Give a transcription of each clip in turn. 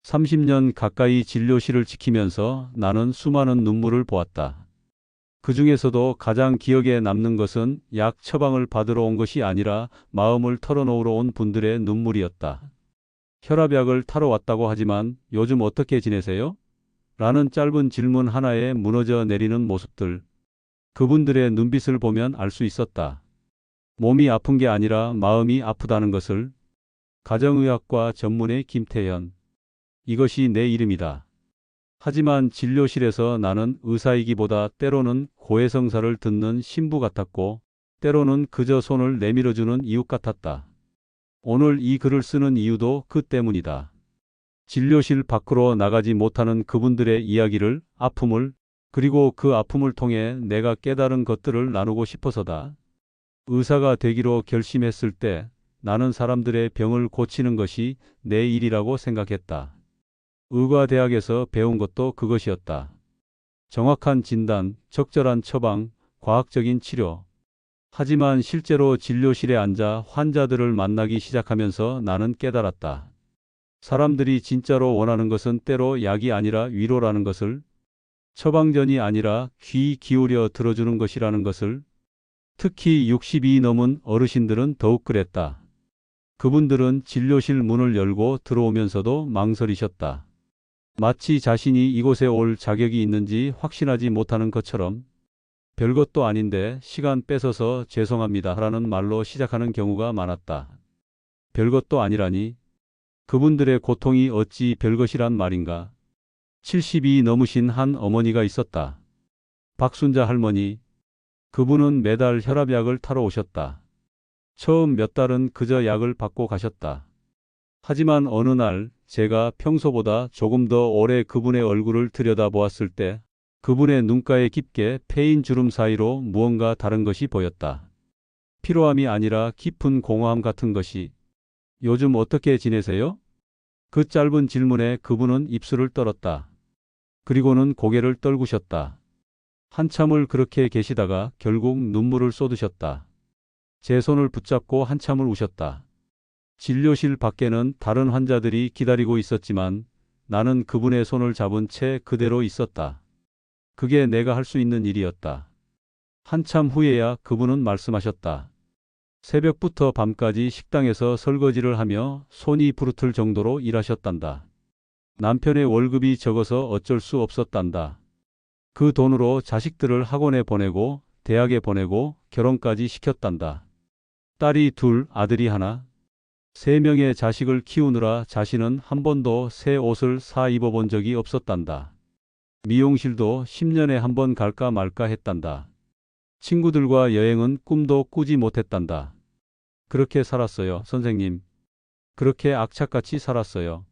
30년 가까이 진료실을 지키면서 나는 수많은 눈물을 보았다. 그 중에서도 가장 기억에 남는 것은 약 처방을 받으러 온 것이 아니라 마음을 털어놓으러 온 분들의 눈물이었다. 혈압약을 타러 왔다고 하지만 요즘 어떻게 지내세요? 라는 짧은 질문 하나에 무너져 내리는 모습들. 그분들의 눈빛을 보면 알 수 있었다. 몸이 아픈 게 아니라 마음이 아프다는 것을. 가정의학과 전문의 김태현. 이것이 내 이름이다. 하지만 진료실에서 나는 의사이기보다 때로는 고해성사를 듣는 신부 같았고, 때로는 그저 손을 내밀어주는 이웃 같았다. 오늘 이 글을 쓰는 이유도 그 때문이다. 진료실 밖으로 나가지 못하는 그분들의 이야기를, 아픔을, 그리고 그 아픔을 통해 내가 깨달은 것들을 나누고 싶어서다. 의사가 되기로 결심했을 때 나는 사람들의 병을 고치는 것이 내 일이라고 생각했다. 의과대학에서 배운 것도 그것이었다. 정확한 진단, 적절한 처방, 과학적인 치료. 하지만 실제로 진료실에 앉아 환자들을 만나기 시작하면서 나는 깨달았다. 사람들이 진짜로 원하는 것은 때로 약이 아니라 위로라는 것을, 처방전이 아니라 귀 기울여 들어주는 것이라는 것을. 특히 60이 넘은 어르신들은 더욱 그랬다. 그분들은 진료실 문을 열고 들어오면서도 망설이셨다. 마치 자신이 이곳에 올 자격이 있는지 확신하지 못하는 것처럼. 별것도 아닌데 시간 뺏어서 죄송합니다 라는 말로 시작하는 경우가 많았다. 별것도 아니라니. 그분들의 고통이 어찌 별것이란 말인가. 70이 넘으신 한 어머니가 있었다. 박순자 할머니. 그분은 매달 혈압약을 타러 오셨다. 처음 몇 달은 그저 약을 받고 가셨다. 하지만 어느 날 제가 평소보다 조금 더 오래 그분의 얼굴을 들여다보았을 때 그분의 눈가에 깊게 패인 주름 사이로 무언가 다른 것이 보였다. 피로함이 아니라 깊은 공허함 같은 것이. 요즘 어떻게 지내세요? 그 짧은 질문에 그분은 입술을 떨었다. 그리고는 고개를 떨구셨다. 한참을 그렇게 계시다가 결국 눈물을 쏟으셨다. 제 손을 붙잡고 한참을 우셨다. 진료실 밖에는 다른 환자들이 기다리고 있었지만 나는 그분의 손을 잡은 채 그대로 있었다. 그게 내가 할 수 있는 일이었다. 한참 후에야 그분은 말씀하셨다. 새벽부터 밤까지 식당에서 설거지를 하며 손이 부르틀 정도로 일하셨단다. 남편의 월급이 적어서 어쩔 수 없었단다. 그 돈으로 자식들을 학원에 보내고 대학에 보내고 결혼까지 시켰단다. 딸이 둘, 아들이 하나. 3명의 자식을 키우느라 자신은 한 번도 새 옷을 사 입어본 적이 없었단다. 미용실도 10년에 한 번 갈까 말까 했단다. 친구들과 여행은 꿈도 꾸지 못했단다. 그렇게 살았어요, 선생님. 그렇게 악착같이 살았어요.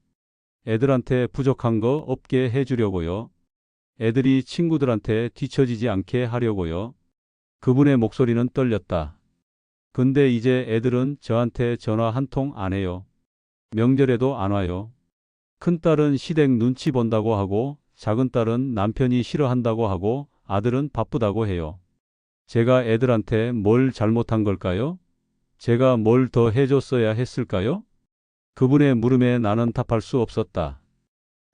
애들한테 부족한 거 없게 해주려고요. 애들이 친구들한테 뒤처지지 않게 하려고요. 그분의 목소리는 떨렸다. 근데 이제 애들은 저한테 전화 한 통 안 해요. 명절에도 안 와요. 큰딸은 시댁 눈치 본다고 하고 작은 딸은 남편이 싫어한다고 하고 아들은 바쁘다고 해요. 제가 애들한테 뭘 잘못한 걸까요? 제가 뭘 더 해줬어야 했을까요? 그분의 물음에 나는 답할 수 없었다.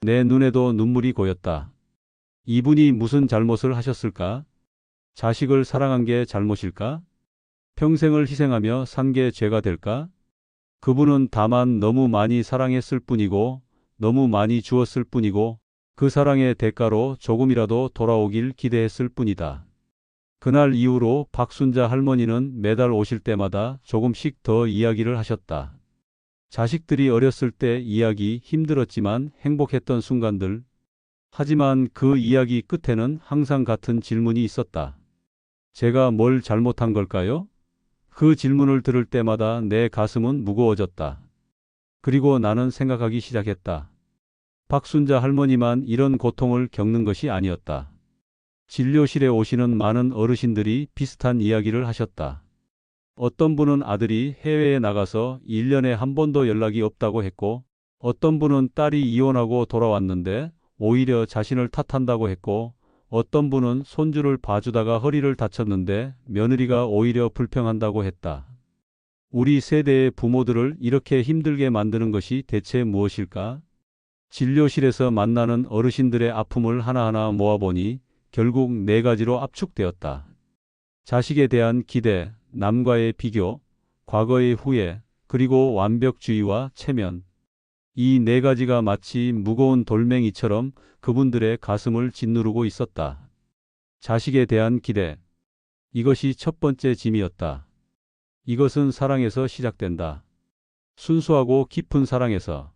내 눈에도 눈물이 고였다. 이분이 무슨 잘못을 하셨을까? 자식을 사랑한 게 잘못일까? 평생을 희생하며 산 게 죄가 될까? 그분은 다만 너무 많이 사랑했을 뿐이고 너무 많이 주었을 뿐이고 그 사랑의 대가로 조금이라도 돌아오길 기대했을 뿐이다. 그날 이후로 박순자 할머니는 매달 오실 때마다 조금씩 더 이야기를 하셨다. 자식들이 어렸을 때 이야기, 힘들었지만 행복했던 순간들. 하지만 그 이야기 끝에는 항상 같은 질문이 있었다. 제가 뭘 잘못한 걸까요? 그 질문을 들을 때마다 내 가슴은 무거워졌다. 그리고 나는 생각하기 시작했다. 박순자 할머니만 이런 고통을 겪는 것이 아니었다. 진료실에 오시는 많은 어르신들이 비슷한 이야기를 하셨다. 어떤 분은 아들이 해외에 나가서 1년에 한 번도 연락이 없다고 했고, 어떤 분은 딸이 이혼하고 돌아왔는데 오히려 자신을 탓한다고 했고, 어떤 분은 손주를 봐주다가 허리를 다쳤는데 며느리가 오히려 불평한다고 했다. 우리 세대의 부모들을 이렇게 힘들게 만드는 것이 대체 무엇일까? 진료실에서 만나는 어르신들의 아픔을 하나하나 모아보니 결국 네 가지로 압축되었다. 자식에 대한 기대, 남과의 비교, 과거의 후회, 그리고 완벽주의와 체면. 이 네 가지가 마치 무거운 돌멩이처럼 그분들의 가슴을 짓누르고 있었다. 자식에 대한 기대. 이것이 첫 번째 짐이었다. 이것은 사랑에서 시작된다. 순수하고 깊은 사랑에서.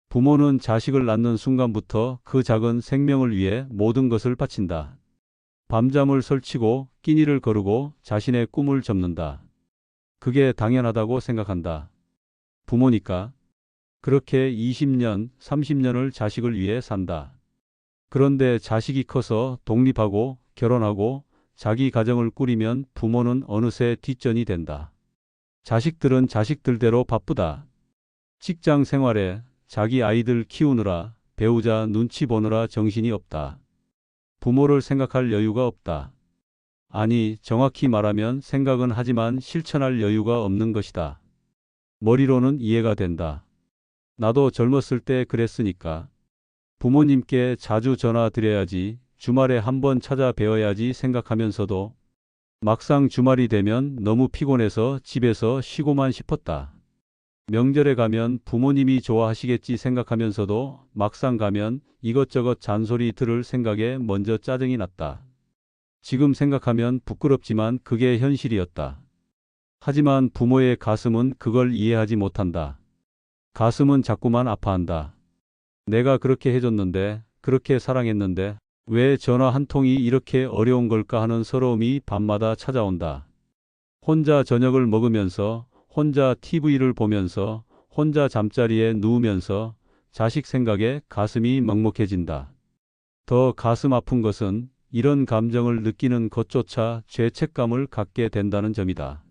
부모는 자식을 낳는 순간부터 그 작은 생명을 위해 모든 것을 바친다. 밤잠을 설치고 끼니를 거르고 자신의 꿈을 접는다. 그게 당연하다고 생각한다. 부모니까. 그렇게 20년, 30년을 자식을 위해 산다. 그런데 자식이 커서 독립하고 결혼하고 자기 가정을 꾸리면 부모는 어느새 뒷전이 된다. 자식들은 자식들대로 바쁘다. 직장 생활에 자기 아이들 키우느라 배우자 눈치 보느라 정신이 없다. 부모를 생각할 여유가 없다. 아니, 정확히 말하면 생각은 하지만 실천할 여유가 없는 것이다. 머리로는 이해가 된다. 나도 젊었을 때 그랬으니까. 부모님께 자주 전화 드려야지, 주말에 한번 찾아뵈어야지 생각하면서도 막상 주말이 되면 너무 피곤해서 집에서 쉬고만 싶었다. 명절에 가면 부모님이 좋아하시겠지 생각하면서도 막상 가면 이것저것 잔소리 들을 생각에 먼저 짜증이 났다. 지금 생각하면 부끄럽지만 그게 현실이었다. 하지만 부모의 가슴은 그걸 이해하지 못한다. 가슴은 자꾸만 아파한다. 내가 그렇게 해줬는데, 그렇게 사랑했는데, 왜 전화 한 통이 이렇게 어려운 걸까 하는 서러움이 밤마다 찾아온다. 혼자 저녁을 먹으면서, 혼자 TV를 보면서, 혼자 잠자리에 누우면서 자식 생각에 가슴이 먹먹해진다. 더 가슴 아픈 것은 이런 감정을 느끼는 것조차 죄책감을 갖게 된다는 점이다.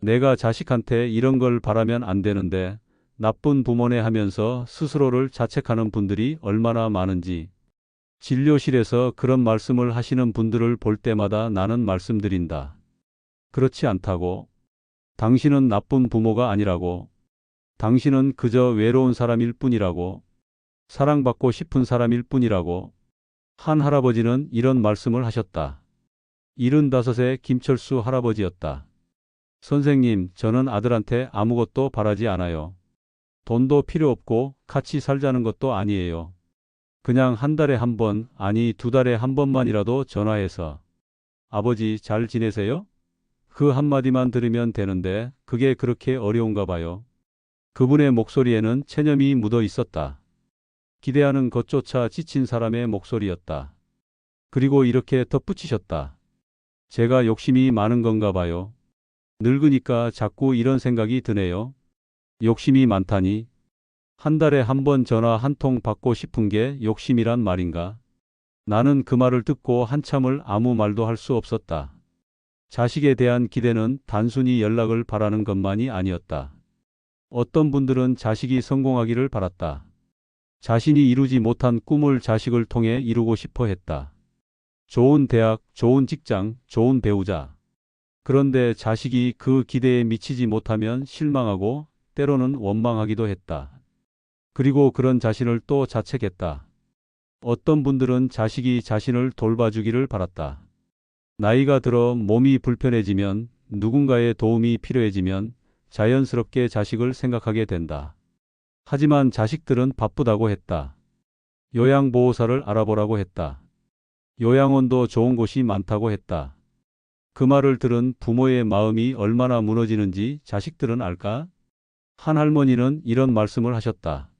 내가 자식한테 이런 걸 바라면 안 되는데 나쁜 부모네 하면서 스스로를 자책하는 분들이 얼마나 많은지. 진료실에서 그런 말씀을 하시는 분들을 볼 때마다 나는 말씀드린다. 그렇지 않다고. 당신은 나쁜 부모가 아니라고. 당신은 그저 외로운 사람일 뿐이라고. 사랑받고 싶은 사람일 뿐이라고. 한 할아버지는 이런 말씀을 하셨다. 75세 김철수 할아버지였다. 선생님, 저는 아들한테 아무것도 바라지 않아요. 돈도 필요 없고 같이 살자는 것도 아니에요. 그냥 한 달에 한 번, 아니 2달에 한 번만이라도 전화해서 아버지 잘 지내세요? 그 한마디만 들으면 되는데 그게 그렇게 어려운가 봐요. 그분의 목소리에는 체념이 묻어 있었다. 기대하는 것조차 지친 사람의 목소리였다. 그리고 이렇게 덧붙이셨다. 제가 욕심이 많은 건가 봐요. 늙으니까 자꾸 이런 생각이 드네요. 욕심이 많다니. 한 달에 한 번 전화 한 통 받고 싶은 게 욕심이란 말인가? 나는 그 말을 듣고 한참을 아무 말도 할 수 없었다. 자식에 대한 기대는 단순히 연락을 바라는 것만이 아니었다. 어떤 분들은 자식이 성공하기를 바랐다. 자신이 이루지 못한 꿈을 자식을 통해 이루고 싶어 했다. 좋은 대학, 좋은 직장, 좋은 배우자. 그런데 자식이 그 기대에 미치지 못하면 실망하고 때로는 원망하기도 했다. 그리고 그런 자신을 또 자책했다. 어떤 분들은 자식이 자신을 돌봐주기를 바랐다. 나이가 들어 몸이 불편해지면, 누군가의 도움이 필요해지면 자연스럽게 자식을 생각하게 된다. 하지만 자식들은 바쁘다고 했다. 요양보호사를 알아보라고 했다. 요양원도 좋은 곳이 많다고 했다. 그 말을 들은 부모의 마음이 얼마나 무너지는지 자식들은 알까? 한 할머니는 이런 말씀을 하셨다.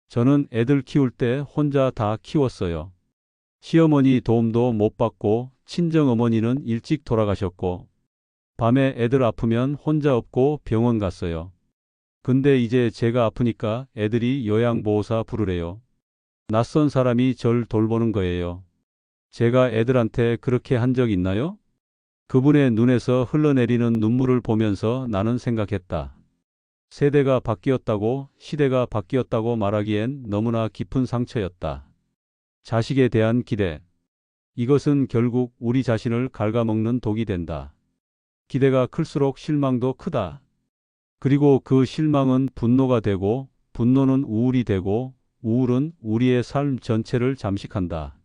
저는 애들 키울 때 혼자 다 키웠어요. 시어머니 도움도 못 받고 친정어머니는 일찍 돌아가셨고 밤에 애들 아프면 혼자 업고 병원 갔어요. 근데 이제 제가 아프니까 애들이 요양보호사 부르래요. 낯선 사람이 절 돌보는 거예요. 제가 애들한테 그렇게 한 적 있나요? 그분의 눈에서 흘러내리는 눈물을 보면서 나는 생각했다. 세대가 바뀌었다고, 시대가 바뀌었다고 말하기엔 너무나 깊은 상처였다. 자식에 대한 기대. 이것은 결국 우리 자신을 갉아먹는 독이 된다. 기대가 클수록 실망도 크다. 그리고 그 실망은 분노가 되고, 분노는 우울이 되고, 우울은 우리의 삶 전체를 잠식한다.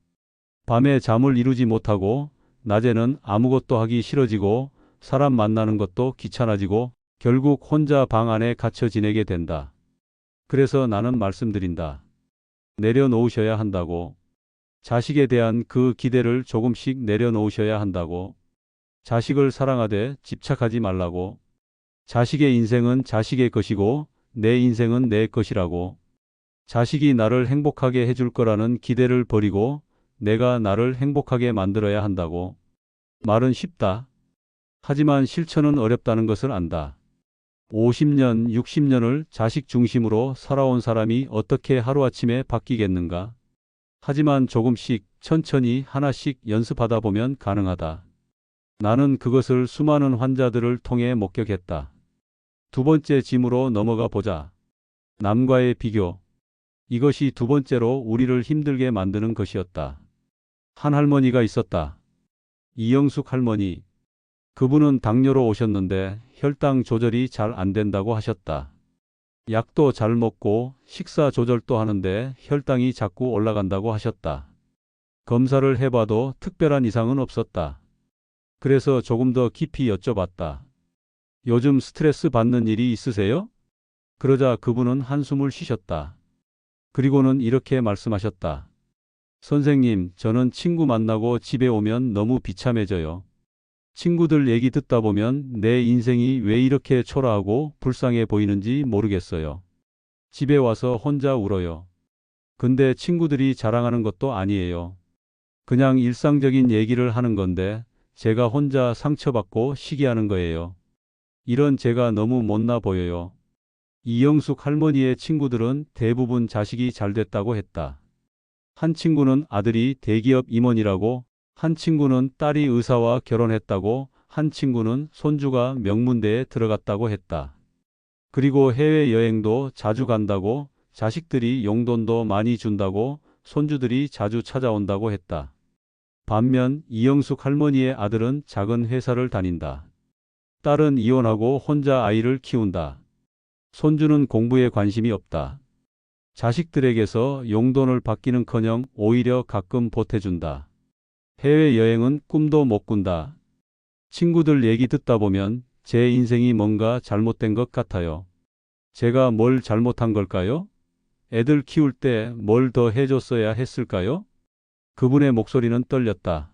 밤에 잠을 이루지 못하고 낮에는 아무것도 하기 싫어지고 사람 만나는 것도 귀찮아지고 결국 혼자 방 안에 갇혀 지내게 된다. 그래서 나는 말씀드린다. 내려놓으셔야 한다고. 자식에 대한 그 기대를 조금씩 내려놓으셔야 한다고. 자식을 사랑하되 집착하지 말라고. 자식의 인생은 자식의 것이고 내 인생은 내 것이라고. 자식이 나를 행복하게 해줄 거라는 기대를 버리고 내가 나를 행복하게 만들어야 한다고. 말은 쉽다. 하지만 실천은 어렵다는 것을 안다. 50년, 60년을 자식 중심으로 살아온 사람이 어떻게 하루아침에 바뀌겠는가? 하지만 조금씩 천천히 하나씩 연습하다 보면 가능하다. 나는 그것을 수많은 환자들을 통해 목격했다. 두 번째 짐으로 넘어가 보자. 남과의 비교. 이것이 두 번째로 우리를 힘들게 만드는 것이었다. 한 할머니가 있었다. 이영숙 할머니. 그분은 당뇨로 오셨는데 혈당 조절이 잘 안 된다고 하셨다. 약도 잘 먹고 식사 조절도 하는데 혈당이 자꾸 올라간다고 하셨다. 검사를 해봐도 특별한 이상은 없었다. 그래서 조금 더 깊이 여쭤봤다. 요즘 스트레스 받는 일이 있으세요? 그러자 그분은 한숨을 쉬셨다. 그리고는 이렇게 말씀하셨다. 선생님, 저는 친구 만나고 집에 오면 너무 비참해져요. 친구들 얘기 듣다 보면 내 인생이 왜 이렇게 초라하고 불쌍해 보이는지 모르겠어요. 집에 와서 혼자 울어요. 근데 친구들이 자랑하는 것도 아니에요. 그냥 일상적인 얘기를 하는 건데 제가 혼자 상처받고 시기하는 거예요. 이런 제가 너무 못나 보여요. 이영숙 할머니의 친구들은 대부분 자식이 잘 됐다고 했다. 한 친구는 아들이 대기업 임원이라고, 한 친구는 딸이 의사와 결혼했다고, 한 친구는 손주가 명문대에 들어갔다고 했다. 그리고 해외여행도 자주 간다고, 자식들이 용돈도 많이 준다고, 손주들이 자주 찾아온다고 했다. 반면 이영숙 할머니의 아들은 작은 회사를 다닌다. 딸은 이혼하고 혼자 아이를 키운다. 손주는 공부에 관심이 없다. 자식들에게서 용돈을 받기는커녕 오히려 가끔 보태준다. 해외여행은 꿈도 못 꾼다. 친구들 얘기 듣다 보면 제 인생이 뭔가 잘못된 것 같아요. 제가 뭘 잘못한 걸까요? 애들 키울 때 뭘 더 해줬어야 했을까요? 그분의 목소리는 떨렸다.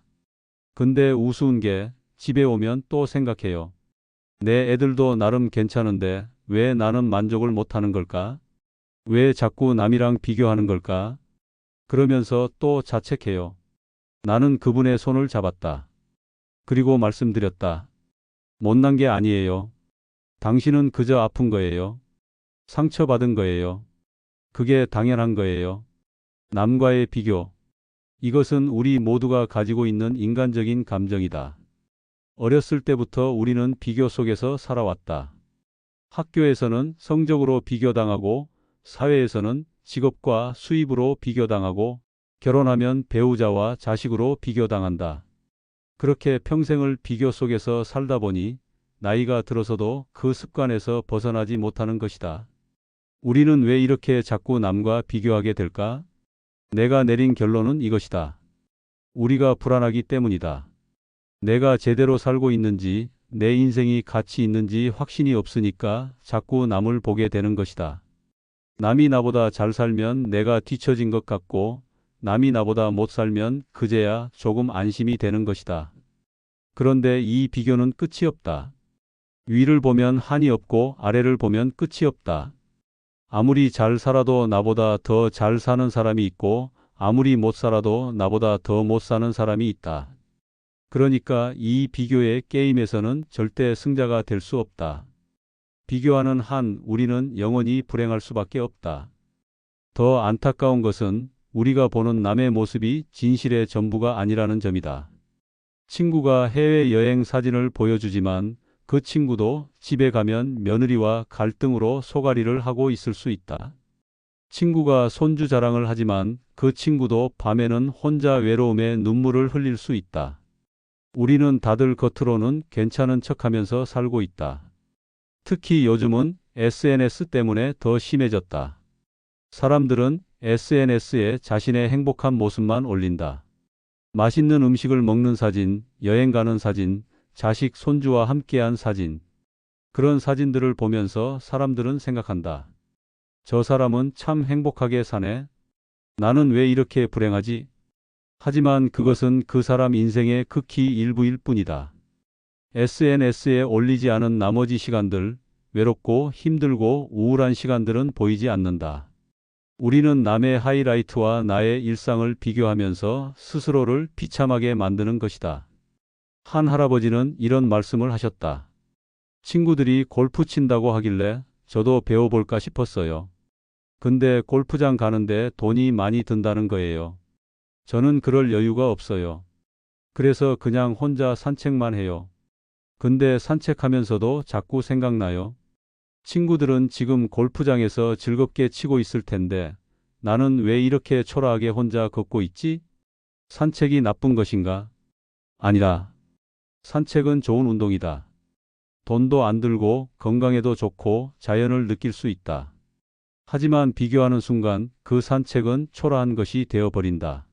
근데 우스운 게 집에 오면 또 생각해요. 내 애들도 나름 괜찮은데 왜 나는 만족을 못하는 걸까? 왜 자꾸 남이랑 비교하는 걸까? 그러면서 또 자책해요. 나는 그분의 손을 잡았다. 그리고 말씀드렸다. 못난 게 아니에요. 당신은 그저 아픈 거예요. 상처받은 거예요. 그게 당연한 거예요. 남과의 비교. 이것은 우리 모두가 가지고 있는 인간적인 감정이다. 어렸을 때부터 우리는 비교 속에서 살아왔다. 학교에서는 성적으로 비교당하고, 사회에서는 직업과 수입으로 비교당하고, 결혼하면 배우자와 자식으로 비교당한다. 그렇게 평생을 비교 속에서 살다 보니 나이가 들어서도 그 습관에서 벗어나지 못하는 것이다. 우리는 왜 이렇게 자꾸 남과 비교하게 될까? 내가 내린 결론은 이것이다. 우리가 불안하기 때문이다. 내가 제대로 살고 있는지, 내 인생이 가치 있는지 확신이 없으니까 자꾸 남을 보게 되는 것이다. 남이 나보다 잘 살면 내가 뒤처진 것 같고, 남이 나보다 못 살면 그제야 조금 안심이 되는 것이다. 그런데 이 비교는 끝이 없다. 위를 보면 한이 없고 아래를 보면 끝이 없다. 아무리 잘 살아도 나보다 더 잘 사는 사람이 있고, 아무리 못 살아도 나보다 더 못 사는 사람이 있다. 그러니까 이 비교의 게임에서는 절대 승자가 될 수 없다. 비교하는 한 우리는 영원히 불행할 수밖에 없다. 더 안타까운 것은 우리가 보는 남의 모습이 진실의 전부가 아니라는 점이다. 친구가 해외여행 사진을 보여주지만 그 친구도 집에 가면 며느리와 갈등으로 소갈이를 하고 있을 수 있다. 친구가 손주 자랑을 하지만 그 친구도 밤에는 혼자 외로움에 눈물을 흘릴 수 있다. 우리는 다들 겉으로는 괜찮은 척하면서 살고 있다. 특히 요즘은 SNS 때문에 더 심해졌다. 사람들은 SNS에 자신의 행복한 모습만 올린다. 맛있는 음식을 먹는 사진, 여행 가는 사진, 자식, 손주와 함께한 사진. 그런 사진들을 보면서 사람들은 생각한다. 저 사람은 참 행복하게 사네. 나는 왜 이렇게 불행하지? 하지만 그것은 그 사람 인생의 극히 일부일 뿐이다. SNS에 올리지 않은 나머지 시간들, 외롭고 힘들고 우울한 시간들은 보이지 않는다. 우리는 남의 하이라이트와 나의 일상을 비교하면서 스스로를 비참하게 만드는 것이다. 한 할아버지는 이런 말씀을 하셨다. 친구들이 골프 친다고 하길래 저도 배워볼까 싶었어요. 근데 골프장 가는데 돈이 많이 든다는 거예요. 저는 그럴 여유가 없어요. 그래서 그냥 혼자 산책만 해요. 근데 산책하면서도 자꾸 생각나요. 친구들은 지금 골프장에서 즐겁게 치고 있을 텐데 나는 왜 이렇게 초라하게 혼자 걷고 있지? 산책이 나쁜 것인가? 아니라 산책은 좋은 운동이다. 돈도 안 들고 건강에도 좋고 자연을 느낄 수 있다. 하지만 비교하는 순간 그 산책은 초라한 것이 되어버린다.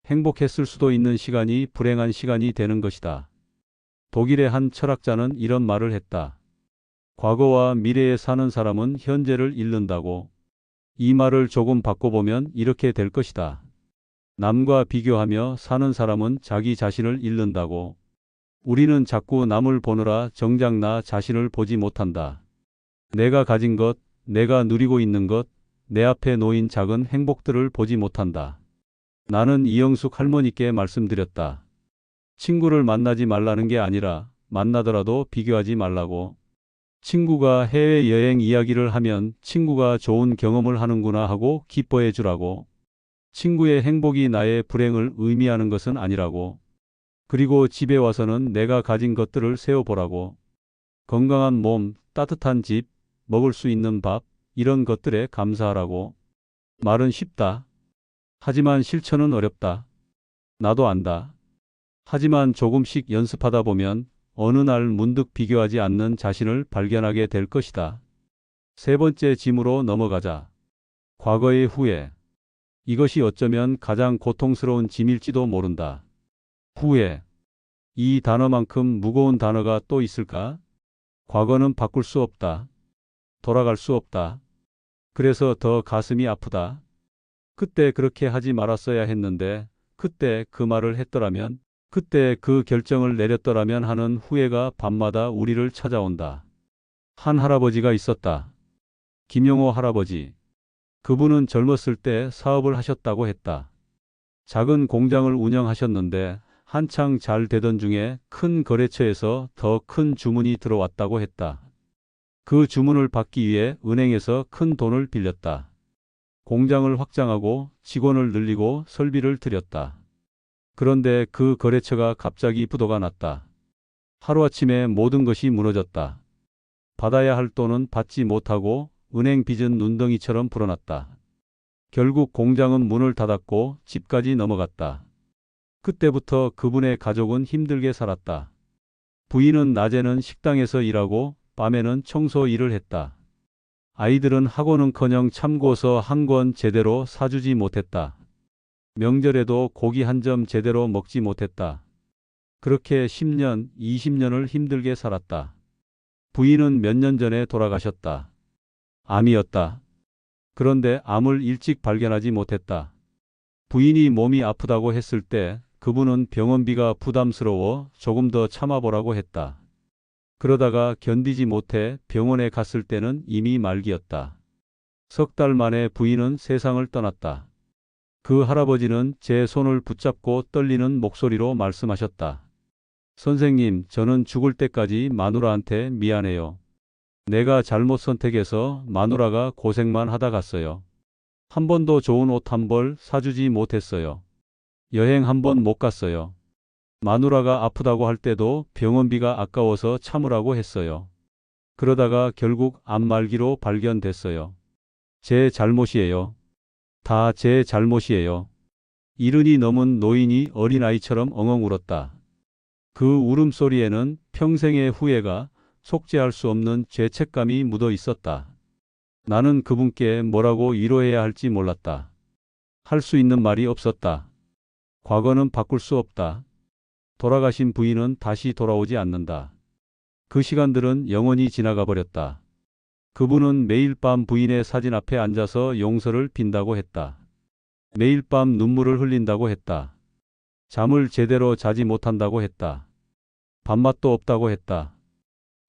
행복했을 수도 있는 시간이 불행한 시간이 되는 것이다. 독일의 한 철학자는 이런 말을 했다. 과거와 미래에 사는 사람은 현재를 잃는다고. 이 말을 조금 바꿔보면 이렇게 될 것이다. 남과 비교하며 사는 사람은 자기 자신을 잃는다고. 우리는 자꾸 남을 보느라 정작 나 자신을 보지 못한다. 내가 가진 것, 내가 누리고 있는 것, 내 앞에 놓인 작은 행복들을 보지 못한다. 나는 이영숙 할머니께 말씀드렸다. 친구를 만나지 말라는 게 아니라 만나더라도 비교하지 말라고. 친구가 해외여행 이야기를 하면 친구가 좋은 경험을 하는구나 하고 기뻐해 주라고. 친구의 행복이 나의 불행을 의미하는 것은 아니라고. 그리고 집에 와서는 내가 가진 것들을 세어보라고. 건강한 몸, 따뜻한 집, 먹을 수 있는 밥, 이런 것들에 감사하라고. 말은 쉽다. 하지만 실천은 어렵다. 나도 안다. 하지만 조금씩 연습하다 보면 어느 날 문득 비교하지 않는 자신을 발견하게 될 것이다. 세 번째 짐으로 넘어가자. 과거의 후회. 이것이 어쩌면 가장 고통스러운 짐일지도 모른다. 후회. 이 단어만큼 무거운 단어가 또 있을까? 과거는 바꿀 수 없다. 돌아갈 수 없다. 그래서 더 가슴이 아프다. 그때 그렇게 하지 말았어야 했는데, 그때 그 말을 했더라면, 그때 그 결정을 내렸더라면 하는 후회가 밤마다 우리를 찾아온다. 한 할아버지가 있었다. 김용호 할아버지. 그분은 젊었을 때 사업을 하셨다고 했다. 작은 공장을 운영하셨는데 한창 잘 되던 중에 큰 거래처에서 더 큰 주문이 들어왔다고 했다. 그 주문을 받기 위해 은행에서 큰 돈을 빌렸다. 공장을 확장하고 직원을 늘리고 설비를 들였다. 그런데 그 거래처가 갑자기 부도가 났다. 하루아침에 모든 것이 무너졌다. 받아야 할 돈은 받지 못하고 은행 빚은 눈덩이처럼 불어났다. 결국 공장은 문을 닫았고 집까지 넘어갔다. 그때부터 그분의 가족은 힘들게 살았다. 부인은 낮에는 식당에서 일하고 밤에는 청소 일을 했다. 아이들은 학원은커녕 참고서 한 권 제대로 사주지 못했다. 명절에도 고기 한 점 제대로 먹지 못했다. 그렇게 10년, 20년을 힘들게 살았다. 부인은 몇 년 전에 돌아가셨다. 암이었다. 그런데 암을 일찍 발견하지 못했다. 부인이 몸이 아프다고 했을 때 그분은 병원비가 부담스러워 조금 더 참아보라고 했다. 그러다가 견디지 못해 병원에 갔을 때는 이미 말기였다. 석 달 만에 부인은 세상을 떠났다. 그 할아버지는 제 손을 붙잡고 떨리는 목소리로 말씀하셨다. 선생님, 저는 죽을 때까지 마누라한테 미안해요. 내가 잘못 선택해서 마누라가 고생만 하다 갔어요. 한 번도 좋은 옷 한 벌 사주지 못했어요. 여행 한 번 못 갔어요. 마누라가 아프다고 할 때도 병원비가 아까워서 참으라고 했어요. 그러다가 결국 암 말기로 발견됐어요. 제 잘못이에요. 다 제 잘못이에요. 이른이 넘은 노인이 어린아이처럼 엉엉 울었다. 그 울음소리에는 평생의 후회가 속죄할 수 없는 죄책감이 묻어 있었다. 나는 그분께 뭐라고 위로해야 할지 몰랐다. 할 수 있는 말이 없었다. 과거는 바꿀 수 없다. 돌아가신 부인은 다시 돌아오지 않는다. 그 시간들은 영원히 지나가 버렸다. 그분은 매일 밤 부인의 사진 앞에 앉아서 용서를 빈다고 했다. 매일 밤 눈물을 흘린다고 했다. 잠을 제대로 자지 못한다고 했다. 밥맛도 없다고 했다.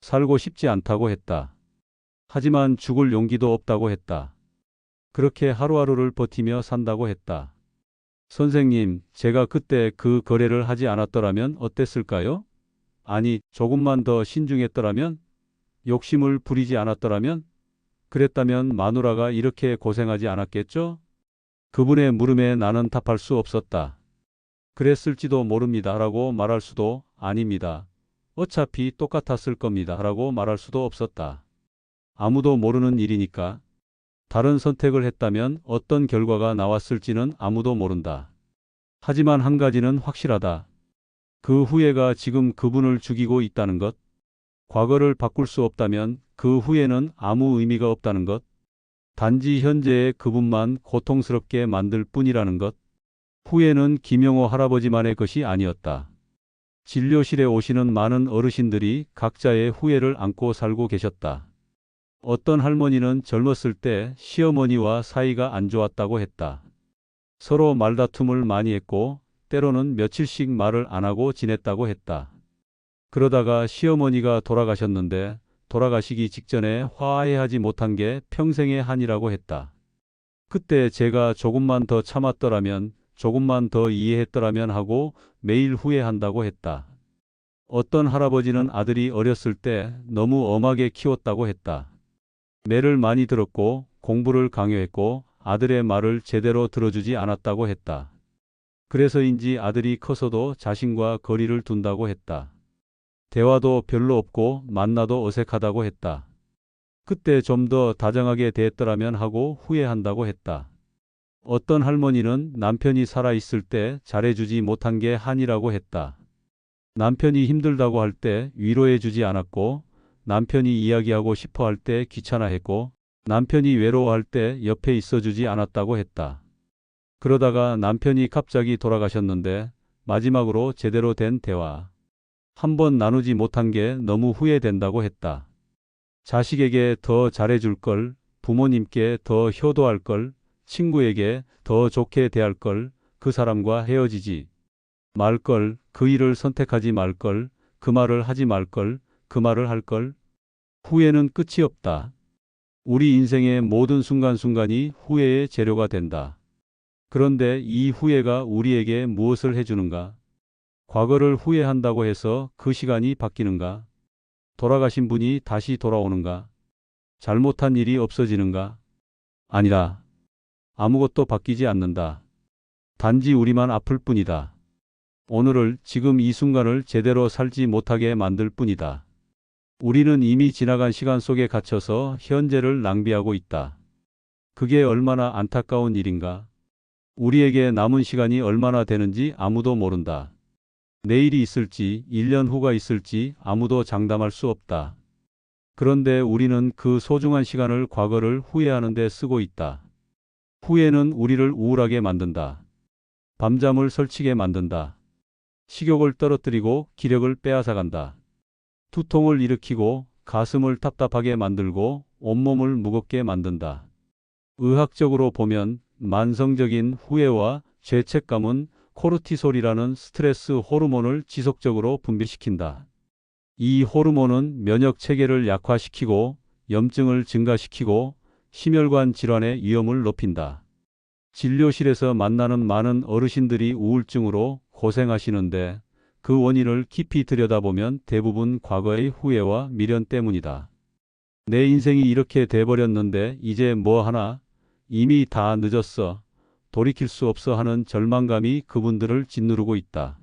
살고 싶지 않다고 했다. 하지만 죽을 용기도 없다고 했다. 그렇게 하루하루를 버티며 산다고 했다. 선생님, 제가 그때 그 거래를 하지 않았더라면 어땠을까요? 아니, 조금만 더 신중했더라면? 욕심을 부리지 않았더라면? 그랬다면 마누라가 이렇게 고생하지 않았겠죠? 그분의 물음에 나는 답할 수 없었다. 그랬을지도 모릅니다 라고 말할 수도 아닙니다. 어차피 똑같았을 겁니다 라고 말할 수도 없었다. 아무도 모르는 일이니까. 다른 선택을 했다면 어떤 결과가 나왔을지는 아무도 모른다. 하지만 한 가지는 확실하다. 그 후회가 지금 그분을 죽이고 있다는 것. 과거를 바꿀 수 없다면 그 후회는 아무 의미가 없다는 것. 단지 현재의 그분만 고통스럽게 만들 뿐이라는 것. 후회는 김영호 할아버지만의 것이 아니었다. 진료실에 오시는 많은 어르신들이 각자의 후회를 안고 살고 계셨다. 어떤 할머니는 젊었을 때 시어머니와 사이가 안 좋았다고 했다. 서로 말다툼을 많이 했고 때로는 며칠씩 말을 안 하고 지냈다고 했다. 그러다가 시어머니가 돌아가셨는데 돌아가시기 직전에 화해하지 못한 게 평생의 한이라고 했다. 그때 제가 조금만 더 참았더라면, 조금만 더 이해했더라면 하고 매일 후회한다고 했다. 어떤 할아버지는 아들이 어렸을 때 너무 엄하게 키웠다고 했다. 매를 많이 들었고 공부를 강요했고 아들의 말을 제대로 들어주지 않았다고 했다. 그래서인지 아들이 커서도 자신과 거리를 둔다고 했다. 대화도 별로 없고 만나도 어색하다고 했다. 그때 좀 더 다정하게 대했더라면 하고 후회한다고 했다. 어떤 할머니는 남편이 살아있을 때 잘해주지 못한 게 한이라고 했다. 남편이 힘들다고 할 때 위로해주지 않았고 남편이 이야기하고 싶어 할 때 귀찮아했고 남편이 외로워할 때 옆에 있어주지 않았다고 했다. 그러다가 남편이 갑자기 돌아가셨는데 마지막으로 제대로 된 대화 한 번 나누지 못한 게 너무 후회된다고 했다. 자식에게 더 잘해줄 걸, 부모님께 더 효도할 걸, 친구에게 더 좋게 대할 걸, 그 사람과 헤어지지 말 걸, 그 일을 선택하지 말 걸, 그 말을 하지 말 걸, 그 말을 할 걸. 후회는 끝이 없다. 우리 인생의 모든 순간순간이 후회의 재료가 된다. 그런데 이 후회가 우리에게 무엇을 해주는가? 과거를 후회한다고 해서 그 시간이 바뀌는가? 돌아가신 분이 다시 돌아오는가? 잘못한 일이 없어지는가? 아니다. 아무것도 바뀌지 않는다. 단지 우리만 아플 뿐이다. 오늘을 지금 이 순간을 제대로 살지 못하게 만들 뿐이다. 우리는 이미 지나간 시간 속에 갇혀서 현재를 낭비하고 있다. 그게 얼마나 안타까운 일인가? 우리에게 남은 시간이 얼마나 되는지 아무도 모른다. 내일이 있을지 1년 후가 있을지 아무도 장담할 수 없다. 그런데 우리는 그 소중한 시간을 과거를 후회하는 데 쓰고 있다. 후회는 우리를 우울하게 만든다. 밤잠을 설치게 만든다. 식욕을 떨어뜨리고 기력을 빼앗아간다. 두통을 일으키고 가슴을 답답하게 만들고 온몸을 무겁게 만든다. 의학적으로 보면 만성적인 후회와 죄책감은 코르티솔이라는 스트레스 호르몬을 지속적으로 분비시킨다. 이 호르몬은 면역 체계를 약화시키고 염증을 증가시키고 심혈관 질환의 위험을 높인다. 진료실에서 만나는 많은 어르신들이 우울증으로 고생하시는데 그 원인을 깊이 들여다보면 대부분 과거의 후회와 미련 때문이다. 내 인생이 이렇게 돼버렸는데 이제 뭐 하나? 이미 다 늦었어. 돌이킬 수 없어 하는 절망감이 그분들을 짓누르고 있다.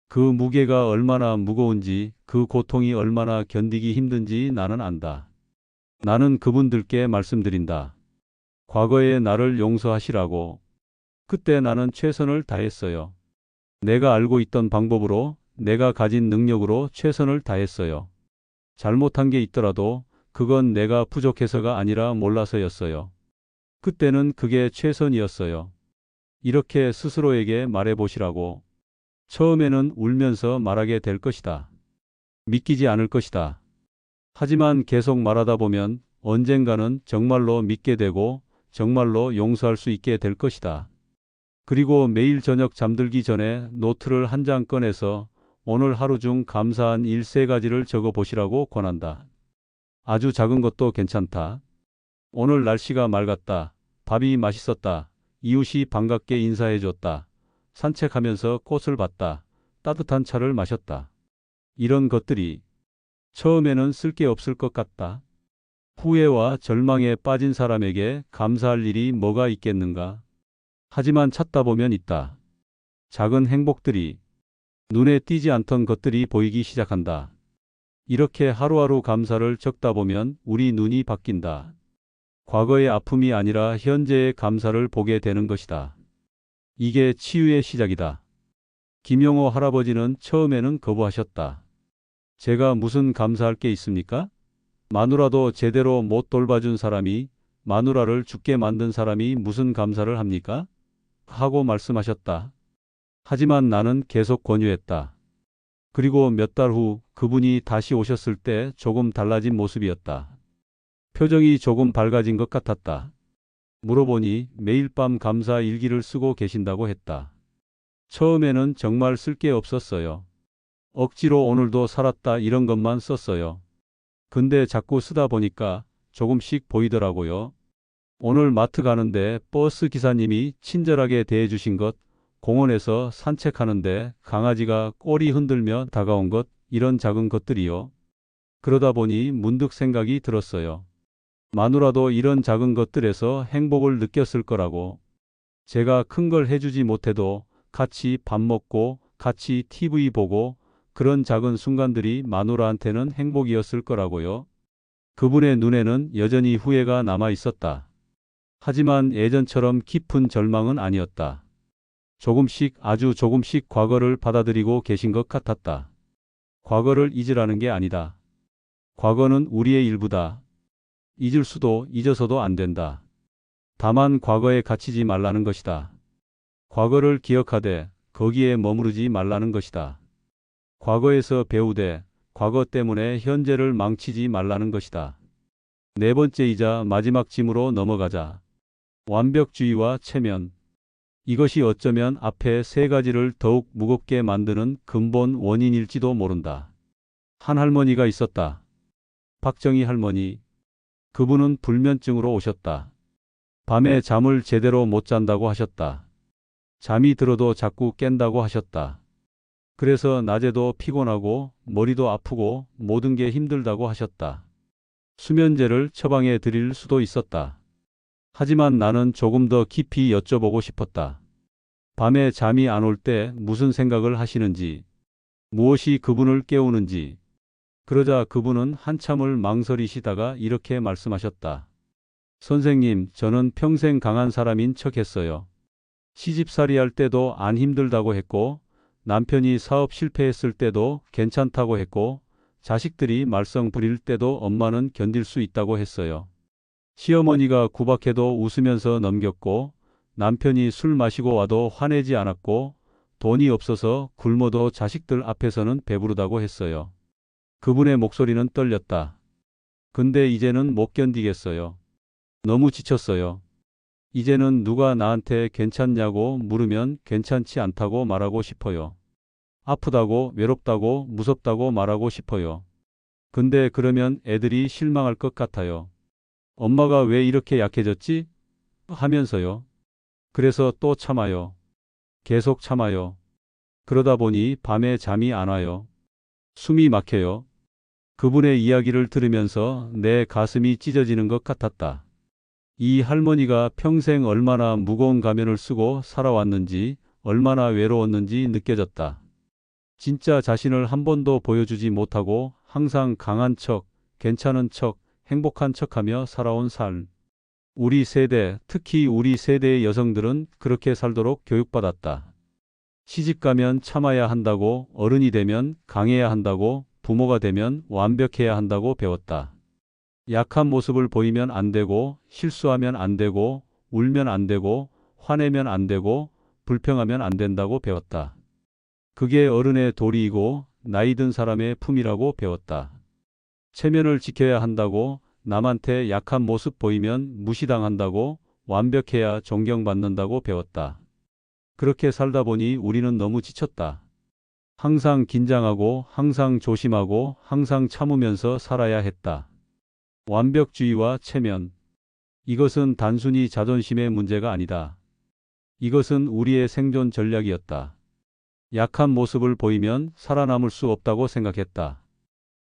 그 무게가 얼마나 무거운지, 그 고통이 얼마나 견디기 힘든지 나는 안다. 나는 그분들께 말씀드린다. 과거의 나를 용서하시라고. 그때 나는 최선을 다했어요. 내가 알고 있던 방법으로, 내가 가진 능력으로 최선을 다했어요. 잘못한 게 있더라도 그건 내가 부족해서가 아니라 몰라서였어요. 그때는 그게 최선이었어요. 이렇게 스스로에게 말해보시라고. 처음에는 울면서 말하게 될 것이다. 믿기지 않을 것이다. 하지만 계속 말하다 보면 언젠가는 정말로 믿게 되고 정말로 용서할 수 있게 될 것이다. 그리고 매일 저녁 잠들기 전에 노트를 한 장 꺼내서 오늘 하루 중 감사한 일 3가지를 적어 보시라고 권한다. 아주 작은 것도 괜찮다. 오늘 날씨가 맑았다. 밥이 맛있었다. 이웃이 반갑게 인사해 줬다. 산책하면서 꽃을 봤다. 따뜻한 차를 마셨다. 이런 것들이 처음에는 쓸 게 없을 것 같다. 후회와 절망에 빠진 사람에게 감사할 일이 뭐가 있겠는가? 하지만 찾다 보면 있다. 작은 행복들이, 눈에 띄지 않던 것들이 보이기 시작한다. 이렇게 하루하루 감사를 적다 보면 우리 눈이 바뀐다. 과거의 아픔이 아니라 현재의 감사를 보게 되는 것이다. 이게 치유의 시작이다. 김용호 할아버지는 처음에는 거부하셨다. 제가 무슨 감사할 게 있습니까? 마누라도 제대로 못 돌봐준 사람이, 마누라를 죽게 만든 사람이 무슨 감사를 합니까? 하고 말씀하셨다. 하지만 나는 계속 권유했다. 그리고 몇 달 후 그분이 다시 오셨을 때 조금 달라진 모습이었다. 표정이 조금 밝아진 것 같았다. 물어보니 매일 밤 감사 일기를 쓰고 계신다고 했다. 처음에는 정말 쓸 게 없었어요. 억지로 오늘도 살았다 이런 것만 썼어요. 근데 자꾸 쓰다 보니까 조금씩 보이더라고요. 오늘 마트 가는데 버스 기사님이 친절하게 대해주신 것, 공원에서 산책하는데 강아지가 꼬리 흔들며 다가온 것, 이런 작은 것들이요. 그러다 보니 문득 생각이 들었어요. 마누라도 이런 작은 것들에서 행복을 느꼈을 거라고. 제가 큰 걸 해주지 못해도 같이 밥 먹고 같이 TV 보고 그런 작은 순간들이 마누라한테는 행복이었을 거라고요. 그분의 눈에는 여전히 후회가 남아 있었다. 하지만 예전처럼 깊은 절망은 아니었다. 조금씩 아주 조금씩 과거를 받아들이고 계신 것 같았다. 과거를 잊으라는 게 아니다. 과거는 우리의 일부다. 잊을 수도 잊어서도 안 된다. 다만 과거에 갇히지 말라는 것이다. 과거를 기억하되 거기에 머무르지 말라는 것이다. 과거에서 배우되 과거 때문에 현재를 망치지 말라는 것이다. 4번째이자 마지막 짐으로 넘어가자. 완벽주의와 체면. 이것이 어쩌면 앞에 3가지를 더욱 무겁게 만드는 근본 원인일지도 모른다. 한 할머니가 있었다. 박정희 할머니. 그분은 불면증으로 오셨다. 밤에 잠을 제대로 못 잔다고 하셨다. 잠이 들어도 자꾸 깬다고 하셨다. 그래서 낮에도 피곤하고 머리도 아프고 모든 게 힘들다고 하셨다. 수면제를 처방해 드릴 수도 있었다. 하지만 나는 조금 더 깊이 여쭤보고 싶었다. 밤에 잠이 안 올 때 무슨 생각을 하시는지, 무엇이 그분을 깨우는지. 그러자 그분은 한참을 망설이시다가 이렇게 말씀하셨다. 선생님, 저는 평생 강한 사람인 척 했어요. 시집살이 할 때도 안 힘들다고 했고, 남편이 사업 실패했을 때도 괜찮다고 했고, 자식들이 말썽 부릴 때도 엄마는 견딜 수 있다고 했어요. 시어머니가 구박해도 웃으면서 넘겼고, 남편이 술 마시고 와도 화내지 않았고, 돈이 없어서 굶어도 자식들 앞에서는 배부르다고 했어요. 그분의 목소리는 떨렸다. 근데 이제는 못 견디겠어요. 너무 지쳤어요. 이제는 누가 나한테 괜찮냐고 물으면 괜찮지 않다고 말하고 싶어요. 아프다고, 외롭다고, 무섭다고 말하고 싶어요. 근데 그러면 애들이 실망할 것 같아요. 엄마가 왜 이렇게 약해졌지? 하면서요. 그래서 또 참아요. 계속 참아요. 그러다 보니 밤에 잠이 안 와요. 숨이 막혀요. 그분의 이야기를 들으면서 내 가슴이 찢어지는 것 같았다. 이 할머니가 평생 얼마나 무거운 가면을 쓰고 살아왔는지, 얼마나 외로웠는지 느껴졌다. 진짜 자신을 한 번도 보여주지 못하고 항상 강한 척, 괜찮은 척, 행복한 척하며 살아온 삶. 우리 세대, 특히 우리 세대의 여성들은 그렇게 살도록 교육받았다. 시집가면 참아야 한다고, 어른이 되면 강해야 한다고, 부모가 되면 완벽해야 한다고 배웠다. 약한 모습을 보이면 안 되고, 실수하면 안 되고, 울면 안 되고, 화내면 안 되고, 불평하면 안 된다고 배웠다. 그게 어른의 도리이고 나이 든 사람의 품이라고 배웠다. 체면을 지켜야 한다고, 남한테 약한 모습 보이면 무시당한다고, 완벽해야 존경받는다고 배웠다. 그렇게 살다 보니 우리는 너무 지쳤다. 항상 긴장하고, 항상 조심하고, 항상 참으면서 살아야 했다. 완벽주의와 체면. 이것은 단순히 자존심의 문제가 아니다. 이것은 우리의 생존 전략이었다. 약한 모습을 보이면 살아남을 수 없다고 생각했다.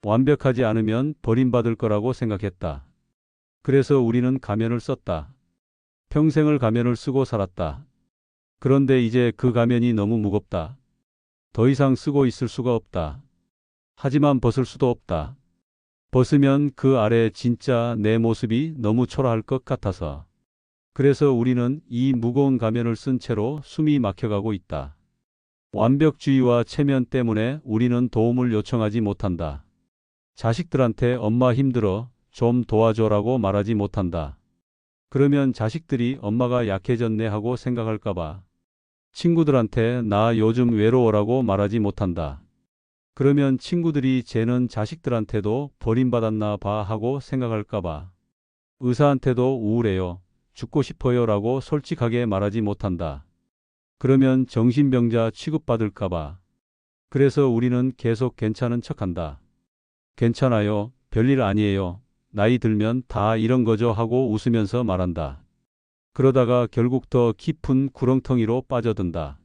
완벽하지 않으면 버림받을 거라고 생각했다. 그래서 우리는 가면을 썼다. 평생을 가면을 쓰고 살았다. 그런데 이제 그 가면이 너무 무겁다. 더 이상 쓰고 있을 수가 없다. 하지만 벗을 수도 없다. 벗으면 그 아래 진짜 내 모습이 너무 초라할 것 같아서. 그래서 우리는 이 무거운 가면을 쓴 채로 숨이 막혀가고 있다. 완벽주의와 체면 때문에 우리는 도움을 요청하지 못한다. 자식들한테 엄마 힘들어, 좀 도와줘라고 말하지 못한다. 그러면 자식들이 엄마가 약해졌네 하고 생각할까봐. 친구들한테 나 요즘 외로워라고 말하지 못한다. 그러면 친구들이 쟤는 자식들한테도 버림받았나 봐 하고 생각할까봐. 의사한테도 우울해요, 죽고 싶어요 라고 솔직하게 말하지 못한다. 그러면 정신병자 취급받을까봐. 그래서 우리는 계속 괜찮은 척한다. 괜찮아요, 별일 아니에요, 나이 들면 다 이런 거죠 하고 웃으면서 말한다. 그러다가 결국 더 깊은 구렁텅이로 빠져든다.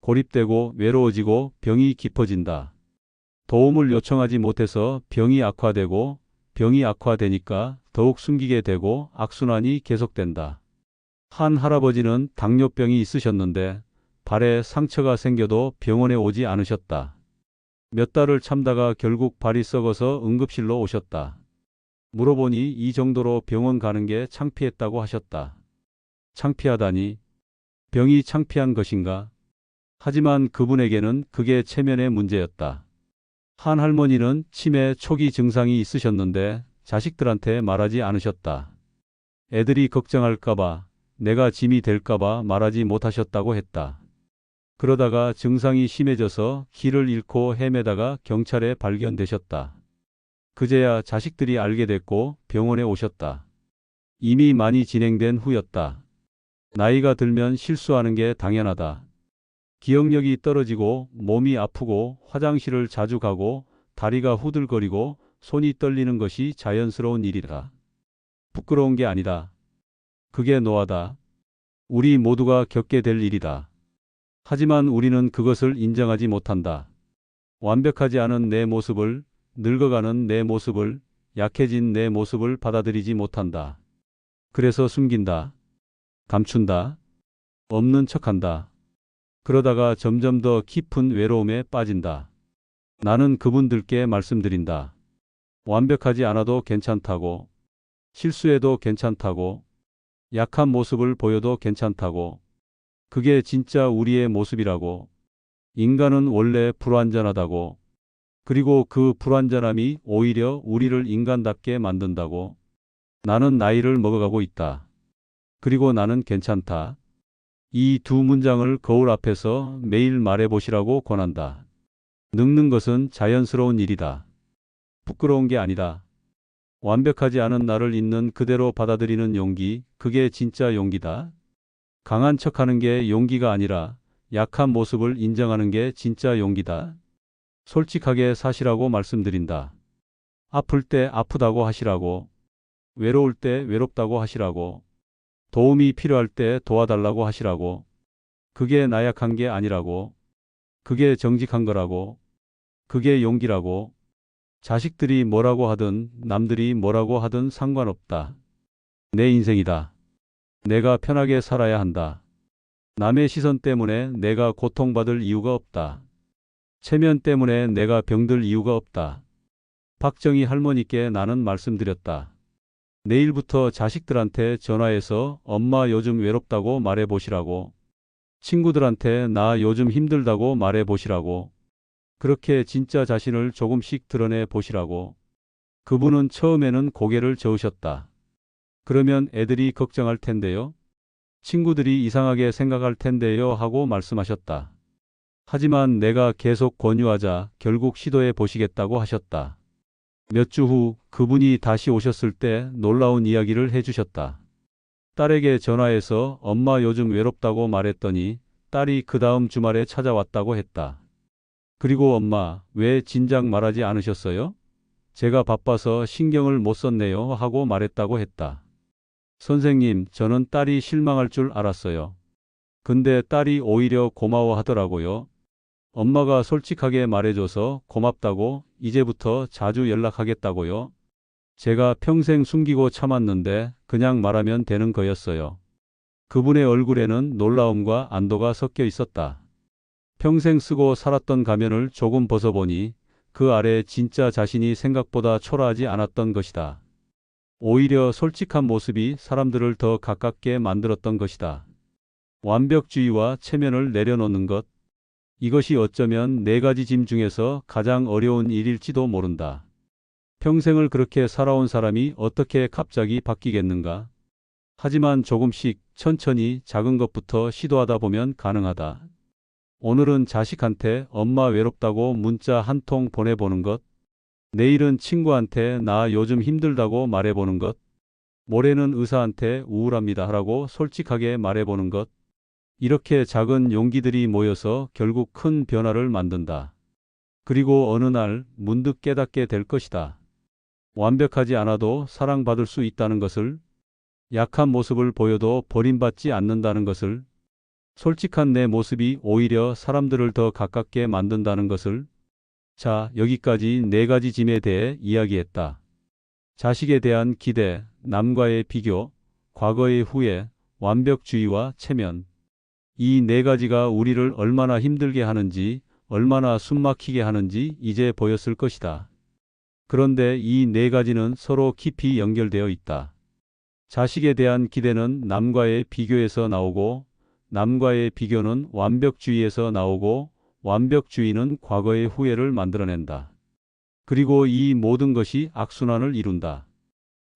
고립되고 외로워지고 병이 깊어진다. 도움을 요청하지 못해서 병이 악화되고, 병이 악화되니까 더욱 숨기게 되고 악순환이 계속된다. 한 할아버지는 당뇨병이 있으셨는데 발에 상처가 생겨도 병원에 오지 않으셨다. 몇 달을 참다가 결국 발이 썩어서 응급실로 오셨다. 물어보니 이 정도로 병원 가는 게 창피했다고 하셨다. 창피하다니? 병이 창피한 것인가? 하지만 그분에게는 그게 체면의 문제였다. 한 할머니는 치매 초기 증상이 있으셨는데 자식들한테 말하지 않으셨다. 애들이 걱정할까봐, 내가 짐이 될까봐 말하지 못하셨다고 했다. 그러다가 증상이 심해져서 길을 잃고 헤매다가 경찰에 발견되셨다. 그제야 자식들이 알게 됐고 병원에 오셨다. 이미 많이 진행된 후였다. 나이가 들면 실수하는 게 당연하다. 기억력이 떨어지고 몸이 아프고 화장실을 자주 가고 다리가 후들거리고 손이 떨리는 것이 자연스러운 일이다. 부끄러운 게 아니다. 그게 노하다. 우리 모두가 겪게 될 일이다. 하지만 우리는 그것을 인정하지 못한다. 완벽하지 않은 내 모습을, 늙어가는 내 모습을, 약해진 내 모습을 받아들이지 못한다. 그래서 숨긴다. 감춘다. 없는 척한다. 그러다가 점점 더 깊은 외로움에 빠진다. 나는 그분들께 말씀드린다. 완벽하지 않아도 괜찮다고, 실수해도 괜찮다고, 약한 모습을 보여도 괜찮다고, 그게 진짜 우리의 모습이라고, 인간은 원래 불완전하다고, 그리고 그 불완전함이 오히려 우리를 인간답게 만든다고. 나는 나이를 먹어가고 있다. 그리고 나는 괜찮다. 이 두 문장을 거울 앞에서 매일 말해보시라고 권한다. 늙는 것은 자연스러운 일이다. 부끄러운 게 아니다. 완벽하지 않은 나를 있는 그대로 받아들이는 용기, 그게 진짜 용기다. 강한 척하는 게 용기가 아니라 약한 모습을 인정하는 게 진짜 용기다. 솔직하게 사시라고 말씀드린다. 아플 때 아프다고 하시라고, 외로울 때 외롭다고 하시라고, 도움이 필요할 때 도와달라고 하시라고. 그게 나약한 게 아니라고. 그게 정직한 거라고. 그게 용기라고. 자식들이 뭐라고 하든 남들이 뭐라고 하든 상관없다. 내 인생이다. 내가 편하게 살아야 한다. 남의 시선 때문에 내가 고통받을 이유가 없다. 체면 때문에 내가 병들 이유가 없다. 박정희 할머니께 나는 말씀드렸다. 내일부터 자식들한테 전화해서 엄마 요즘 외롭다고 말해보시라고. 친구들한테 나 요즘 힘들다고 말해보시라고. 그렇게 진짜 자신을 조금씩 드러내 보시라고. 그분은 처음에는 고개를 저으셨다. 그러면 애들이 걱정할 텐데요. 친구들이 이상하게 생각할 텐데요 하고 말씀하셨다. 하지만 내가 계속 권유하자 결국 시도해 보시겠다고 하셨다. 몇 주 후 그분이 다시 오셨을 때 놀라운 이야기를 해주셨다. 딸에게 전화해서 엄마 요즘 외롭다고 말했더니 딸이 그 다음 주말에 찾아왔다고 했다. 그리고 엄마, 왜 진작 말하지 않으셨어요? 제가 바빠서 신경을 못 썼네요 하고 말했다고 했다. 선생님, 저는 딸이 실망할 줄 알았어요. 근데 딸이 오히려 고마워하더라고요. 엄마가 솔직하게 말해줘서 고맙다고 이제부터 자주 연락하겠다고요. 제가 평생 숨기고 참았는데 그냥 말하면 되는 거였어요. 그분의 얼굴에는 놀라움과 안도가 섞여 있었다. 평생 쓰고 살았던 가면을 조금 벗어보니 그 아래 진짜 자신이 생각보다 초라하지 않았던 것이다. 오히려 솔직한 모습이 사람들을 더 가깝게 만들었던 것이다. 완벽주의와 체면을 내려놓는 것. 이것이 어쩌면 네 가지 짐 중에서 가장 어려운 일일지도 모른다. 평생을 그렇게 살아온 사람이 어떻게 갑자기 바뀌겠는가? 하지만 조금씩 천천히 작은 것부터 시도하다 보면 가능하다. 오늘은 자식한테 엄마 외롭다고 문자 한 통 보내보는 것. 내일은 친구한테 나 요즘 힘들다고 말해보는 것. 모레는 의사한테 우울합니다 하라고 솔직하게 말해보는 것. 이렇게 작은 용기들이 모여서 결국 큰 변화를 만든다. 그리고 어느 날 문득 깨닫게 될 것이다. 완벽하지 않아도 사랑받을 수 있다는 것을, 약한 모습을 보여도 버림받지 않는다는 것을, 솔직한 내 모습이 오히려 사람들을 더 가깝게 만든다는 것을. 자, 여기까지 네 가지 짐에 대해 이야기했다. 자식에 대한 기대, 남과의 비교, 과거의 후회, 완벽주의와 체면. 이 네 가지가 우리를 얼마나 힘들게 하는지, 얼마나 숨막히게 하는지 이제 보였을 것이다. 그런데 이 네 가지는 서로 깊이 연결되어 있다. 자식에 대한 기대는 남과의 비교에서 나오고, 남과의 비교는 완벽주의에서 나오고, 완벽주의는 과거의 후회를 만들어낸다. 그리고 이 모든 것이 악순환을 이룬다.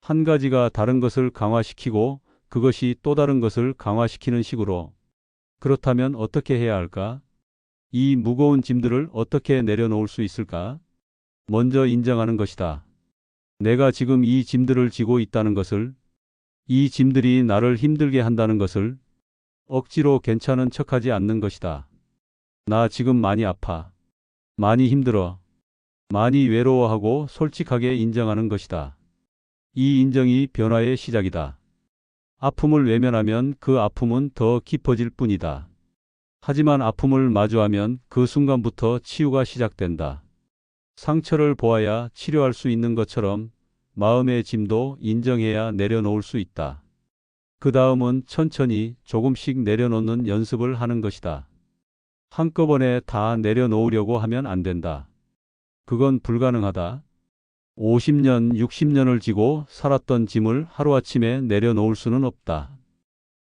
한 가지가 다른 것을 강화시키고 그것이 또 다른 것을 강화시키는 식으로. 그렇다면 어떻게 해야 할까? 이 무거운 짐들을 어떻게 내려놓을 수 있을까? 먼저 인정하는 것이다. 내가 지금 이 짐들을 지고 있다는 것을, 이 짐들이 나를 힘들게 한다는 것을, 억지로 괜찮은 척하지 않는 것이다. 나 지금 많이 아파. 많이 힘들어. 많이 외로워하고 솔직하게 인정하는 것이다. 이 인정이 변화의 시작이다. 아픔을 외면하면 그 아픔은 더 깊어질 뿐이다. 하지만 아픔을 마주하면 그 순간부터 치유가 시작된다. 상처를 보아야 치료할 수 있는 것처럼 마음의 짐도 인정해야 내려놓을 수 있다. 그 다음은 천천히 조금씩 내려놓는 연습을 하는 것이다. 한꺼번에 다 내려놓으려고 하면 안 된다. 그건 불가능하다. 50년, 60년을 지고 살았던 짐을 하루아침에 내려놓을 수는 없다.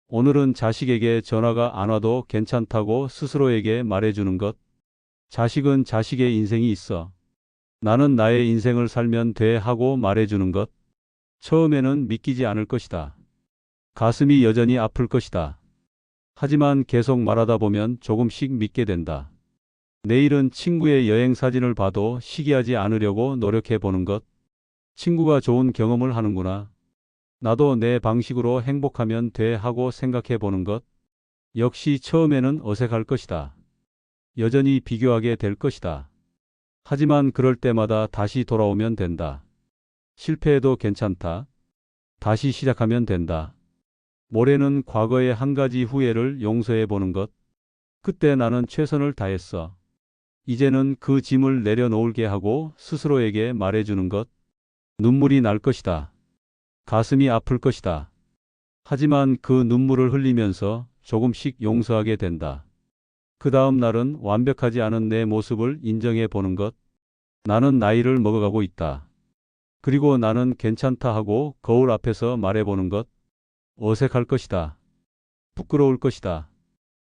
오늘은 자식에게 전화가 안 와도 괜찮다고 스스로에게 말해주는 것. 자식은 자식의 인생이 있어. 나는 나의 인생을 살면 돼 하고 말해주는 것. 처음에는 믿기지 않을 것이다. 가슴이 여전히 아플 것이다. 하지만 계속 말하다 보면 조금씩 믿게 된다. 내일은 친구의 여행 사진을 봐도 시기하지 않으려고 노력해 보는 것. 친구가 좋은 경험을 하는구나. 나도 내 방식으로 행복하면 돼 하고 생각해 보는 것. 역시 처음에는 어색할 것이다. 여전히 비교하게 될 것이다. 하지만 그럴 때마다 다시 돌아오면 된다. 실패해도 괜찮다. 다시 시작하면 된다. 모레는 과거의 한 가지 후회를 용서해 보는 것. 그때 나는 최선을 다했어. 이제는 그 짐을 내려놓을게 하고 스스로에게 말해주는 것. 눈물이 날 것이다. 가슴이 아플 것이다. 하지만 그 눈물을 흘리면서 조금씩 용서하게 된다. 그 다음 날은 완벽하지 않은 내 모습을 인정해 보는 것. 나는 나이를 먹어가고 있다. 그리고 나는 괜찮다 하고 거울 앞에서 말해보는 것. 어색할 것이다. 부끄러울 것이다.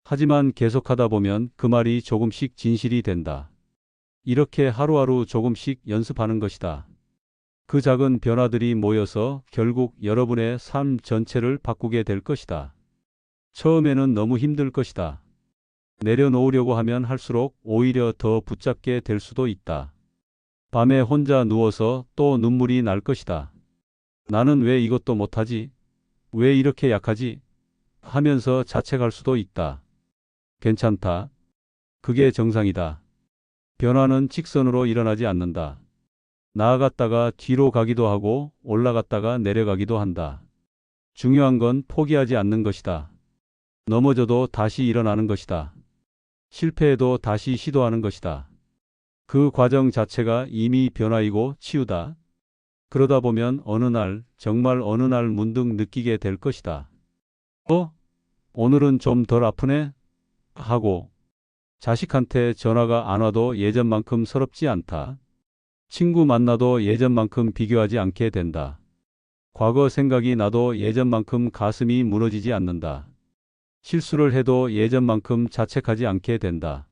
하지만 계속하다 보면 그 말이 조금씩 진실이 된다. 이렇게 하루하루 조금씩 연습하는 것이다. 그 작은 변화들이 모여서 결국 여러분의 삶 전체를 바꾸게 될 것이다. 처음에는 너무 힘들 것이다. 내려놓으려고 하면 할수록 오히려 더 붙잡게 될 수도 있다. 밤에 혼자 누워서 또 눈물이 날 것이다. 나는 왜 이것도 못하지? 왜 이렇게 약하지? 하면서 자책할 수도 있다. 괜찮다. 그게 정상이다. 변화는 직선으로 일어나지 않는다. 나아갔다가 뒤로 가기도 하고 올라갔다가 내려가기도 한다. 중요한 건 포기하지 않는 것이다. 넘어져도 다시 일어나는 것이다. 실패해도 다시 시도하는 것이다. 그 과정 자체가 이미 변화이고 치유다. 그러다 보면 어느 날, 정말 어느 날 문득 느끼게 될 것이다. 오늘은 좀 덜 아프네? 하고 자식한테 전화가 안 와도 예전만큼 서럽지 않다. 친구 만나도 예전만큼 비교하지 않게 된다. 과거 생각이 나도 예전만큼 가슴이 무너지지 않는다. 실수를 해도 예전만큼 자책하지 않게 된다.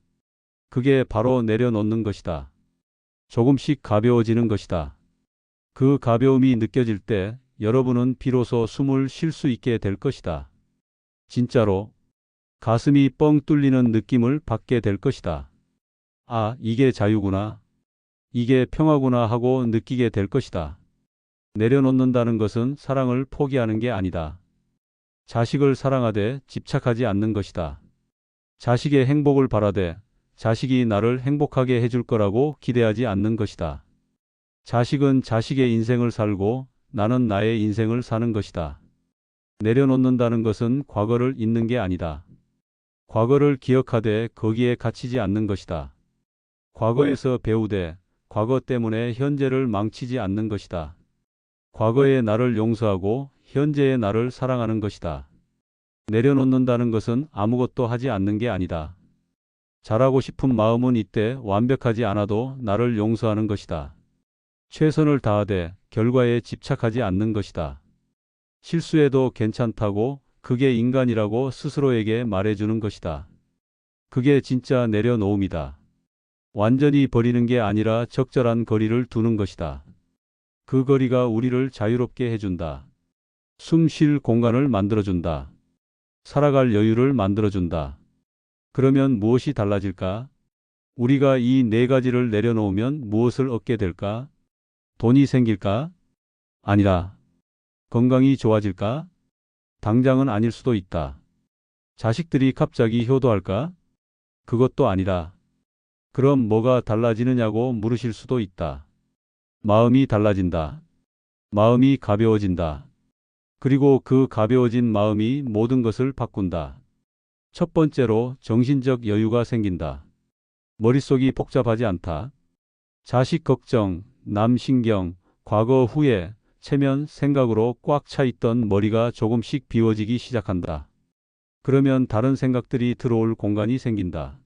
그게 바로 내려놓는 것이다. 조금씩 가벼워지는 것이다. 그 가벼움이 느껴질 때 여러분은 비로소 숨을 쉴 수 있게 될 것이다. 진짜로 가슴이 뻥 뚫리는 느낌을 받게 될 것이다. 아, 이게 자유구나. 이게 평화구나 하고 느끼게 될 것이다. 내려놓는다는 것은 사랑을 포기하는 게 아니다. 자식을 사랑하되 집착하지 않는 것이다. 자식의 행복을 바라되 자식이 나를 행복하게 해줄 거라고 기대하지 않는 것이다. 자식은 자식의 인생을 살고 나는 나의 인생을 사는 것이다. 내려놓는다는 것은 과거를 잊는 게 아니다. 과거를 기억하되 거기에 갇히지 않는 것이다. 과거에서 배우되 과거 때문에 현재를 망치지 않는 것이다. 과거의 나를 용서하고 현재의 나를 사랑하는 것이다. 내려놓는다는 것은 아무것도 하지 않는 게 아니다. 잘하고 싶은 마음은 이때 완벽하지 않아도 나를 용서하는 것이다. 최선을 다하되 결과에 집착하지 않는 것이다. 실수해도 괜찮다고 그게 인간이라고 스스로에게 말해주는 것이다. 그게 진짜 내려놓음이다. 완전히 버리는 게 아니라 적절한 거리를 두는 것이다. 그 거리가 우리를 자유롭게 해준다. 숨 쉴 공간을 만들어준다. 살아갈 여유를 만들어준다. 그러면 무엇이 달라질까? 우리가 이 네 가지를 내려놓으면 무엇을 얻게 될까? 돈이 생길까? 아니라. 건강이 좋아질까? 당장은 아닐 수도 있다. 자식들이 갑자기 효도할까? 그것도 아니라. 그럼 뭐가 달라지느냐고 물으실 수도 있다. 마음이 달라진다. 마음이 가벼워진다. 그리고 그 가벼워진 마음이 모든 것을 바꾼다. 첫 번째로 정신적 여유가 생긴다. 머릿속이 복잡하지 않다. 자식 걱정, 남 신경, 과거 후회, 체면 생각으로 꽉 차 있던 머리가 조금씩 비워지기 시작한다. 그러면 다른 생각들이 들어올 공간이 생긴다.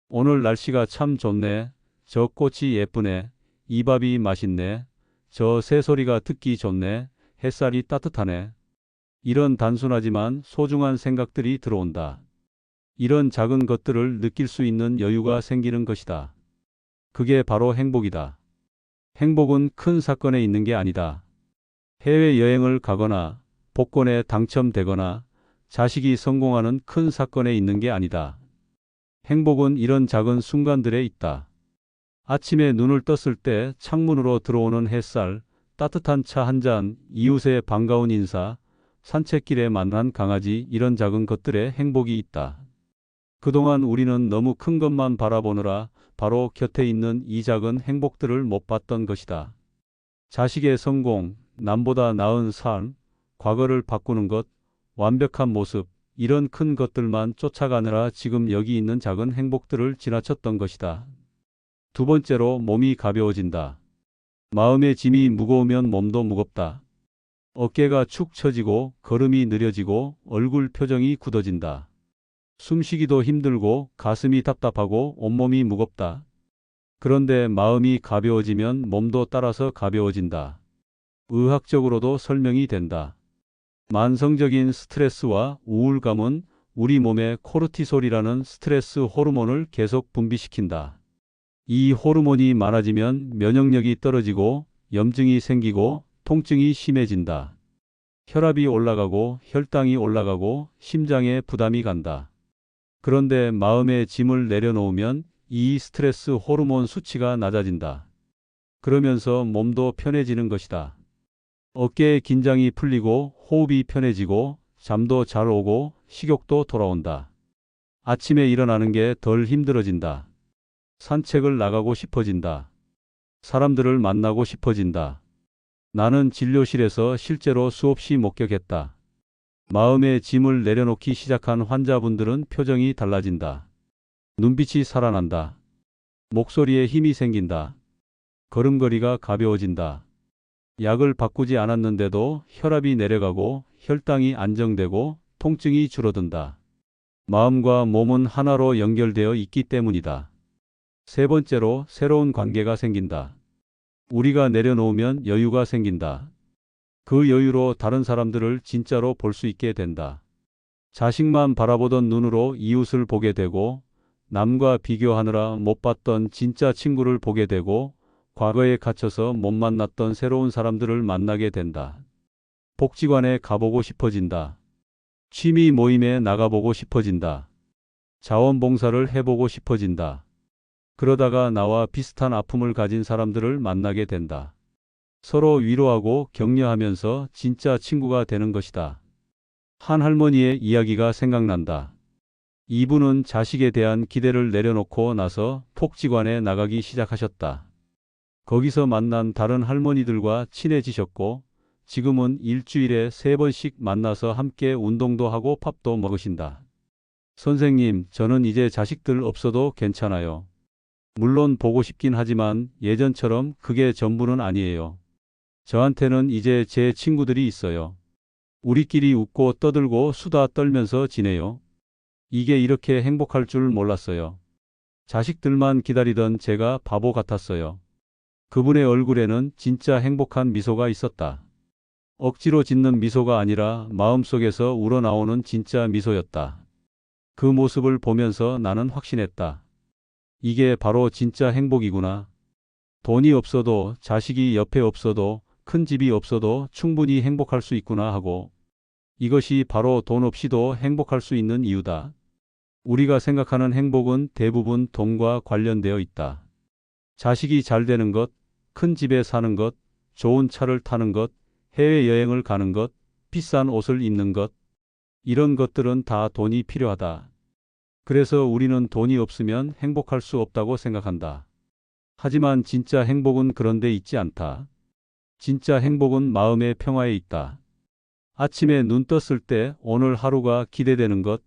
오늘 날씨가 참 좋네. 저 꽃이 예쁘네. 이 밥이 맛있네. 저 새소리가 듣기 좋네. 햇살이 따뜻하네. 이런 단순하지만 소중한 생각들이 들어온다. 이런 작은 것들을 느낄 수 있는 여유가 생기는 것이다. 그게 바로 행복이다. 행복은 큰 사건에 있는 게 아니다. 해외여행을 가거나 복권에 당첨되거나 자식이 성공하는 큰 사건에 있는 게 아니다. 행복은 이런 작은 순간들에 있다. 아침에 눈을 떴을 때 창문으로 들어오는 햇살, 따뜻한 차 한 잔, 이웃의 반가운 인사, 산책길에 만난 강아지 이런 작은 것들에 행복이 있다. 그동안 우리는 너무 큰 것만 바라보느라 바로 곁에 있는 이 작은 행복들을 못 봤던 것이다. 자식의 성공, 남보다 나은 삶, 과거를 바꾸는 것, 완벽한 모습, 이런 큰 것들만 쫓아가느라 지금 여기 있는 작은 행복들을 지나쳤던 것이다. 두 번째로 몸이 가벼워진다. 마음의 짐이 무거우면 몸도 무겁다. 어깨가 축 처지고 걸음이 느려지고 얼굴 표정이 굳어진다. 숨쉬기도 힘들고 가슴이 답답하고 온몸이 무겁다. 그런데 마음이 가벼워지면 몸도 따라서 가벼워진다. 의학적으로도 설명이 된다. 만성적인 스트레스와 우울감은 우리 몸에 코르티솔이라는 스트레스 호르몬을 계속 분비시킨다. 이 호르몬이 많아지면 면역력이 떨어지고 염증이 생기고 통증이 심해진다. 혈압이 올라가고 혈당이 올라가고 심장에 부담이 간다. 그런데 마음의 짐을 내려놓으면 이 스트레스 호르몬 수치가 낮아진다. 그러면서 몸도 편해지는 것이다. 어깨의 긴장이 풀리고 호흡이 편해지고 잠도 잘 오고 식욕도 돌아온다. 아침에 일어나는 게 덜 힘들어진다. 산책을 나가고 싶어진다. 사람들을 만나고 싶어진다. 나는 진료실에서 실제로 수없이 목격했다. 마음의 짐을 내려놓기 시작한 환자분들은 표정이 달라진다. 눈빛이 살아난다. 목소리에 힘이 생긴다. 걸음걸이가 가벼워진다. 약을 바꾸지 않았는데도 혈압이 내려가고 혈당이 안정되고 통증이 줄어든다. 마음과 몸은 하나로 연결되어 있기 때문이다. 세 번째로 새로운 관계가 생긴다. 우리가 내려놓으면 여유가 생긴다. 그 여유로 다른 사람들을 진짜로 볼 수 있게 된다. 자식만 바라보던 눈으로 이웃을 보게 되고 남과 비교하느라 못 봤던 진짜 친구를 보게 되고 과거에 갇혀서 못 만났던 새로운 사람들을 만나게 된다. 복지관에 가보고 싶어진다. 취미 모임에 나가보고 싶어진다. 자원봉사를 해보고 싶어진다. 그러다가 나와 비슷한 아픔을 가진 사람들을 만나게 된다. 서로 위로하고 격려하면서 진짜 친구가 되는 것이다. 한 할머니의 이야기가 생각난다. 이분은 자식에 대한 기대를 내려놓고 나서 복지관에 나가기 시작하셨다. 거기서 만난 다른 할머니들과 친해지셨고 지금은 일주일에 3번씩 만나서 함께 운동도 하고 밥도 먹으신다. 선생님, 저는 이제 자식들 없어도 괜찮아요. 물론 보고 싶긴 하지만 예전처럼 그게 전부는 아니에요. 저한테는 이제 제 친구들이 있어요. 우리끼리 웃고 떠들고 수다 떨면서 지내요. 이게 이렇게 행복할 줄 몰랐어요. 자식들만 기다리던 제가 바보 같았어요. 그분의 얼굴에는 진짜 행복한 미소가 있었다. 억지로 짓는 미소가 아니라 마음속에서 우러나오는 진짜 미소였다. 그 모습을 보면서 나는 확신했다. 이게 바로 진짜 행복이구나. 돈이 없어도 자식이 옆에 없어도 큰 집이 없어도 충분히 행복할 수 있구나 하고 이것이 바로 돈 없이도 행복할 수 있는 이유다. 우리가 생각하는 행복은 대부분 돈과 관련되어 있다. 자식이 잘 되는 것, 큰 집에 사는 것, 좋은 차를 타는 것, 해외여행을 가는 것, 비싼 옷을 입는 것, 이런 것들은 다 돈이 필요하다. 그래서 우리는 돈이 없으면 행복할 수 없다고 생각한다. 하지만 진짜 행복은 그런 데 있지 않다. 진짜 행복은 마음의 평화에 있다. 아침에 눈 떴을 때 오늘 하루가 기대되는 것,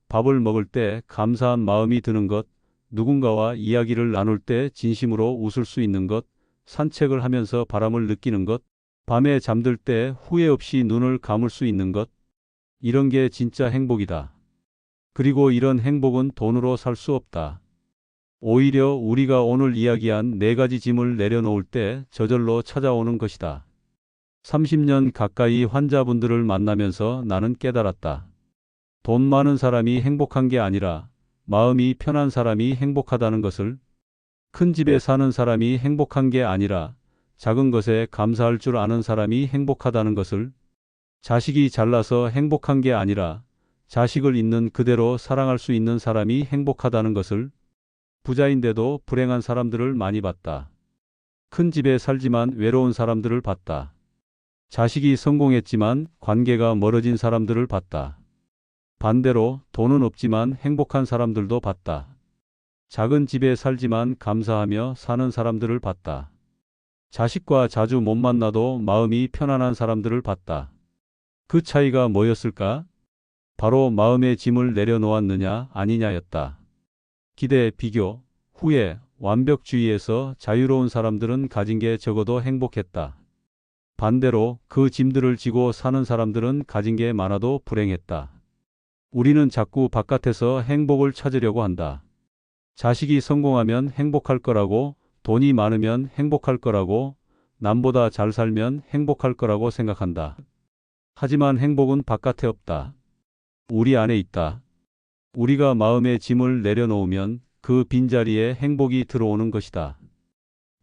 밥을 먹을 때 감사한 마음이 드는 것, 누군가와 이야기를 나눌 때 진심으로 웃을 수 있는 것, 산책을 하면서 바람을 느끼는 것, 밤에 잠들 때 후회 없이 눈을 감을 수 있는 것, 이런 게 진짜 행복이다. 그리고 이런 행복은 돈으로 살 수 없다. 오히려 우리가 오늘 이야기한 4가지 짐을 내려놓을 때 저절로 찾아오는 것이다. 30년 가까이 환자분들을 만나면서 나는 깨달았다. 돈 많은 사람이 행복한 게 아니라 마음이 편한 사람이 행복하다는 것을, 큰 집에 사는 사람이 행복한 게 아니라 작은 것에 감사할 줄 아는 사람이 행복하다는 것을, 자식이 잘나서 행복한 게 아니라 자식을 있는 그대로 사랑할 수 있는 사람이 행복하다는 것을, 부자인데도 불행한 사람들을 많이 봤다. 큰 집에 살지만 외로운 사람들을 봤다. 자식이 성공했지만 관계가 멀어진 사람들을 봤다. 반대로 돈은 없지만 행복한 사람들도 봤다. 작은 집에 살지만 감사하며 사는 사람들을 봤다. 자식과 자주 못 만나도 마음이 편안한 사람들을 봤다. 그 차이가 뭐였을까? 바로 마음의 짐을 내려놓았느냐 아니냐였다. 기대, 비교, 후회, 완벽주의에서 자유로운 사람들은 가진 게 적어도 행복했다. 반대로 그 짐들을 지고 사는 사람들은 가진 게 많아도 불행했다. 우리는 자꾸 바깥에서 행복을 찾으려고 한다. 자식이 성공하면 행복할 거라고, 돈이 많으면 행복할 거라고, 남보다 잘 살면 행복할 거라고 생각한다. 하지만 행복은 바깥에 없다. 우리 안에 있다. 우리가 마음의 짐을 내려놓으면 그 빈자리에 행복이 들어오는 것이다.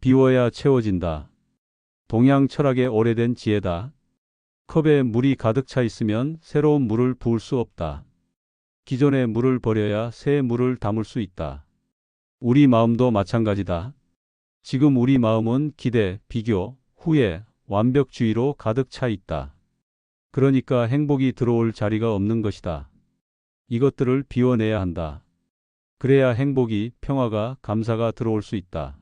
비워야 채워진다. 동양 철학의 오래된 지혜다. 컵에 물이 가득 차 있으면 새로운 물을 부을 수 없다. 기존의 물을 버려야 새 물을 담을 수 있다. 우리 마음도 마찬가지다. 지금 우리 마음은 기대, 비교, 후회, 완벽주의로 가득 차 있다. 그러니까 행복이 들어올 자리가 없는 것이다. 이것들을 비워내야 한다. 그래야 행복이, 평화가, 감사가 들어올 수 있다.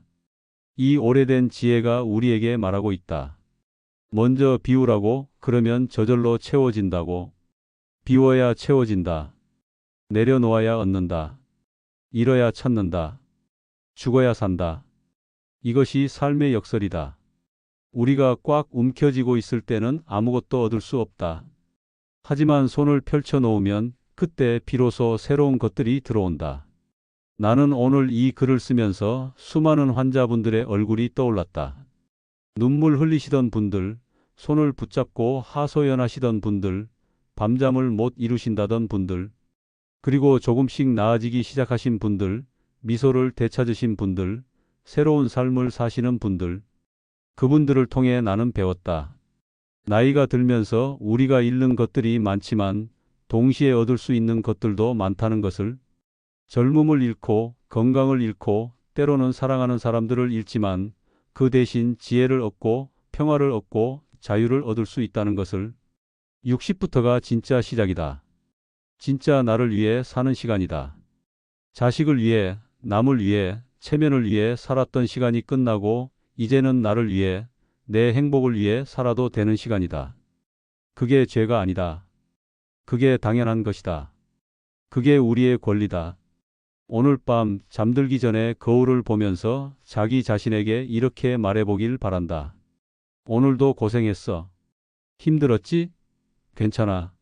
이 오래된 지혜가 우리에게 말하고 있다. 먼저 비우라고, 그러면 저절로 채워진다고. 비워야 채워진다. 내려놓아야 얻는다. 잃어야 찾는다. 죽어야 산다. 이것이 삶의 역설이다. 우리가 꽉 움켜쥐고 있을 때는 아무것도 얻을 수 없다. 하지만 손을 펼쳐 놓으면 그때 비로소 새로운 것들이 들어온다. 나는 오늘 이 글을 쓰면서 수많은 환자분들의 얼굴이 떠올랐다. 눈물 흘리시던 분들, 손을 붙잡고 하소연하시던 분들, 밤잠을 못 이루신다던 분들, 그리고 조금씩 나아지기 시작하신 분들, 미소를 되찾으신 분들, 새로운 삶을 사시는 분들, 그분들을 통해 나는 배웠다. 나이가 들면서 우리가 잃는 것들이 많지만 동시에 얻을 수 있는 것들도 많다는 것을. 젊음을 잃고 건강을 잃고 때로는 사랑하는 사람들을 잃지만 그 대신 지혜를 얻고 평화를 얻고 자유를 얻을 수 있다는 것을. 60부터가 진짜 시작이다. 진짜 나를 위해 사는 시간이다. 자식을 위해, 남을 위해, 체면을 위해 살았던 시간이 끝나고 이제는 나를 위해, 내 행복을 위해 살아도 되는 시간이다. 그게 죄가 아니다. 그게 당연한 것이다. 그게 우리의 권리다. 오늘 밤 잠들기 전에 거울을 보면서 자기 자신에게 이렇게 말해보길 바란다. 오늘도 고생했어. 힘들었지? 괜찮아.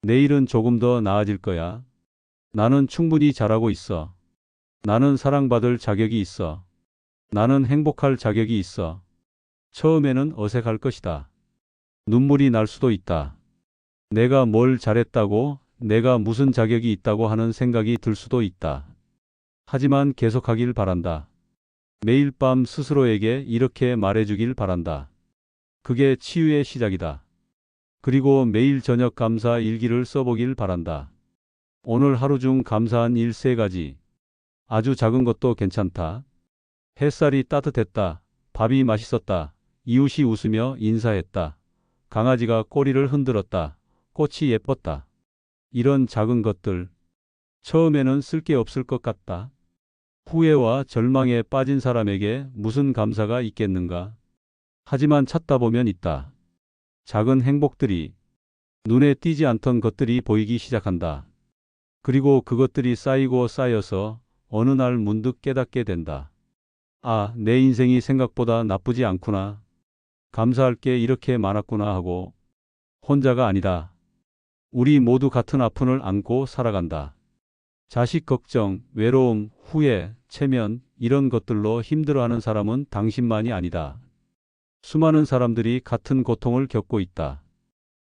내일은 조금 더 나아질 거야. 나는 충분히 잘하고 있어. 나는 사랑받을 자격이 있어. 나는 행복할 자격이 있어. 처음에는 어색할 것이다. 눈물이 날 수도 있다. 내가 뭘 잘했다고, 내가 무슨 자격이 있다고 하는 생각이 들 수도 있다. 하지만 계속하길 바란다. 매일 밤 스스로에게 이렇게 말해주길 바란다. 그게 치유의 시작이다. 그리고 매일 저녁 감사 일기를 써보길 바란다. 오늘 하루 중 감사한 일 3가지. 아주 작은 것도 괜찮다. 햇살이 따뜻했다. 밥이 맛있었다. 이웃이 웃으며 인사했다. 강아지가 꼬리를 흔들었다. 꽃이 예뻤다. 이런 작은 것들. 처음에는 쓸데없을 것 같다. 후회와 절망에 빠진 사람에게 무슨 감사가 있겠는가? 하지만 찾다 보면 있다. 작은 행복들이, 눈에 띄지 않던 것들이 보이기 시작한다. 그리고 그것들이 쌓이고 쌓여서 어느 날 문득 깨닫게 된다. 아, 내 인생이 생각보다 나쁘지 않구나. 감사할 게 이렇게 많았구나 하고. 혼자가 아니다. 우리 모두 같은 아픔을 안고 살아간다. 자식 걱정, 외로움, 후회, 체면 이런 것들로 힘들어하는 사람은 당신만이 아니다. 수많은 사람들이 같은 고통을 겪고 있다.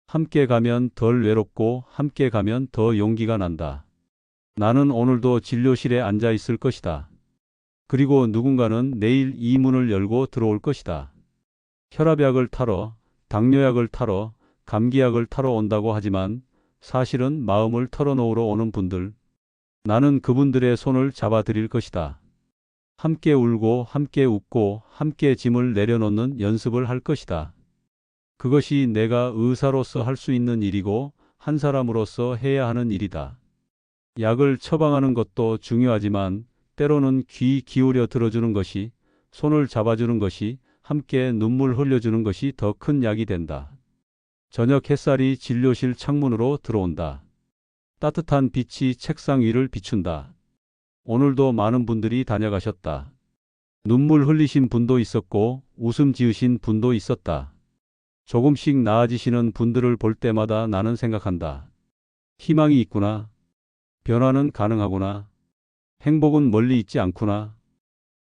함께 가면 덜 외롭고 함께 가면 더 용기가 난다. 나는 오늘도 진료실에 앉아 있을 것이다. 그리고 누군가는 내일 이 문을 열고 들어올 것이다. 혈압약을 타러, 당뇨약을 타러, 감기약을 타러 온다고 하지만 사실은 마음을 털어놓으러 오는 분들. 나는 그분들의 손을 잡아드릴 것이다. 함께 울고 함께 웃고 함께 짐을 내려놓는 연습을 할 것이다. 그것이 내가 의사로서 할 수 있는 일이고 한 사람으로서 해야 하는 일이다. 약을 처방하는 것도 중요하지만 때로는 귀 기울여 들어주는 것이, 손을 잡아주는 것이, 함께 눈물 흘려주는 것이 더 큰 약이 된다. 저녁 햇살이 진료실 창문으로 들어온다. 따뜻한 빛이 책상 위를 비춘다. 오늘도 많은 분들이 다녀가셨다. 눈물 흘리신 분도 있었고 웃음 지으신 분도 있었다. 조금씩 나아지시는 분들을 볼 때마다 나는 생각한다. 희망이 있구나. 변화는 가능하구나. 행복은 멀리 있지 않구나.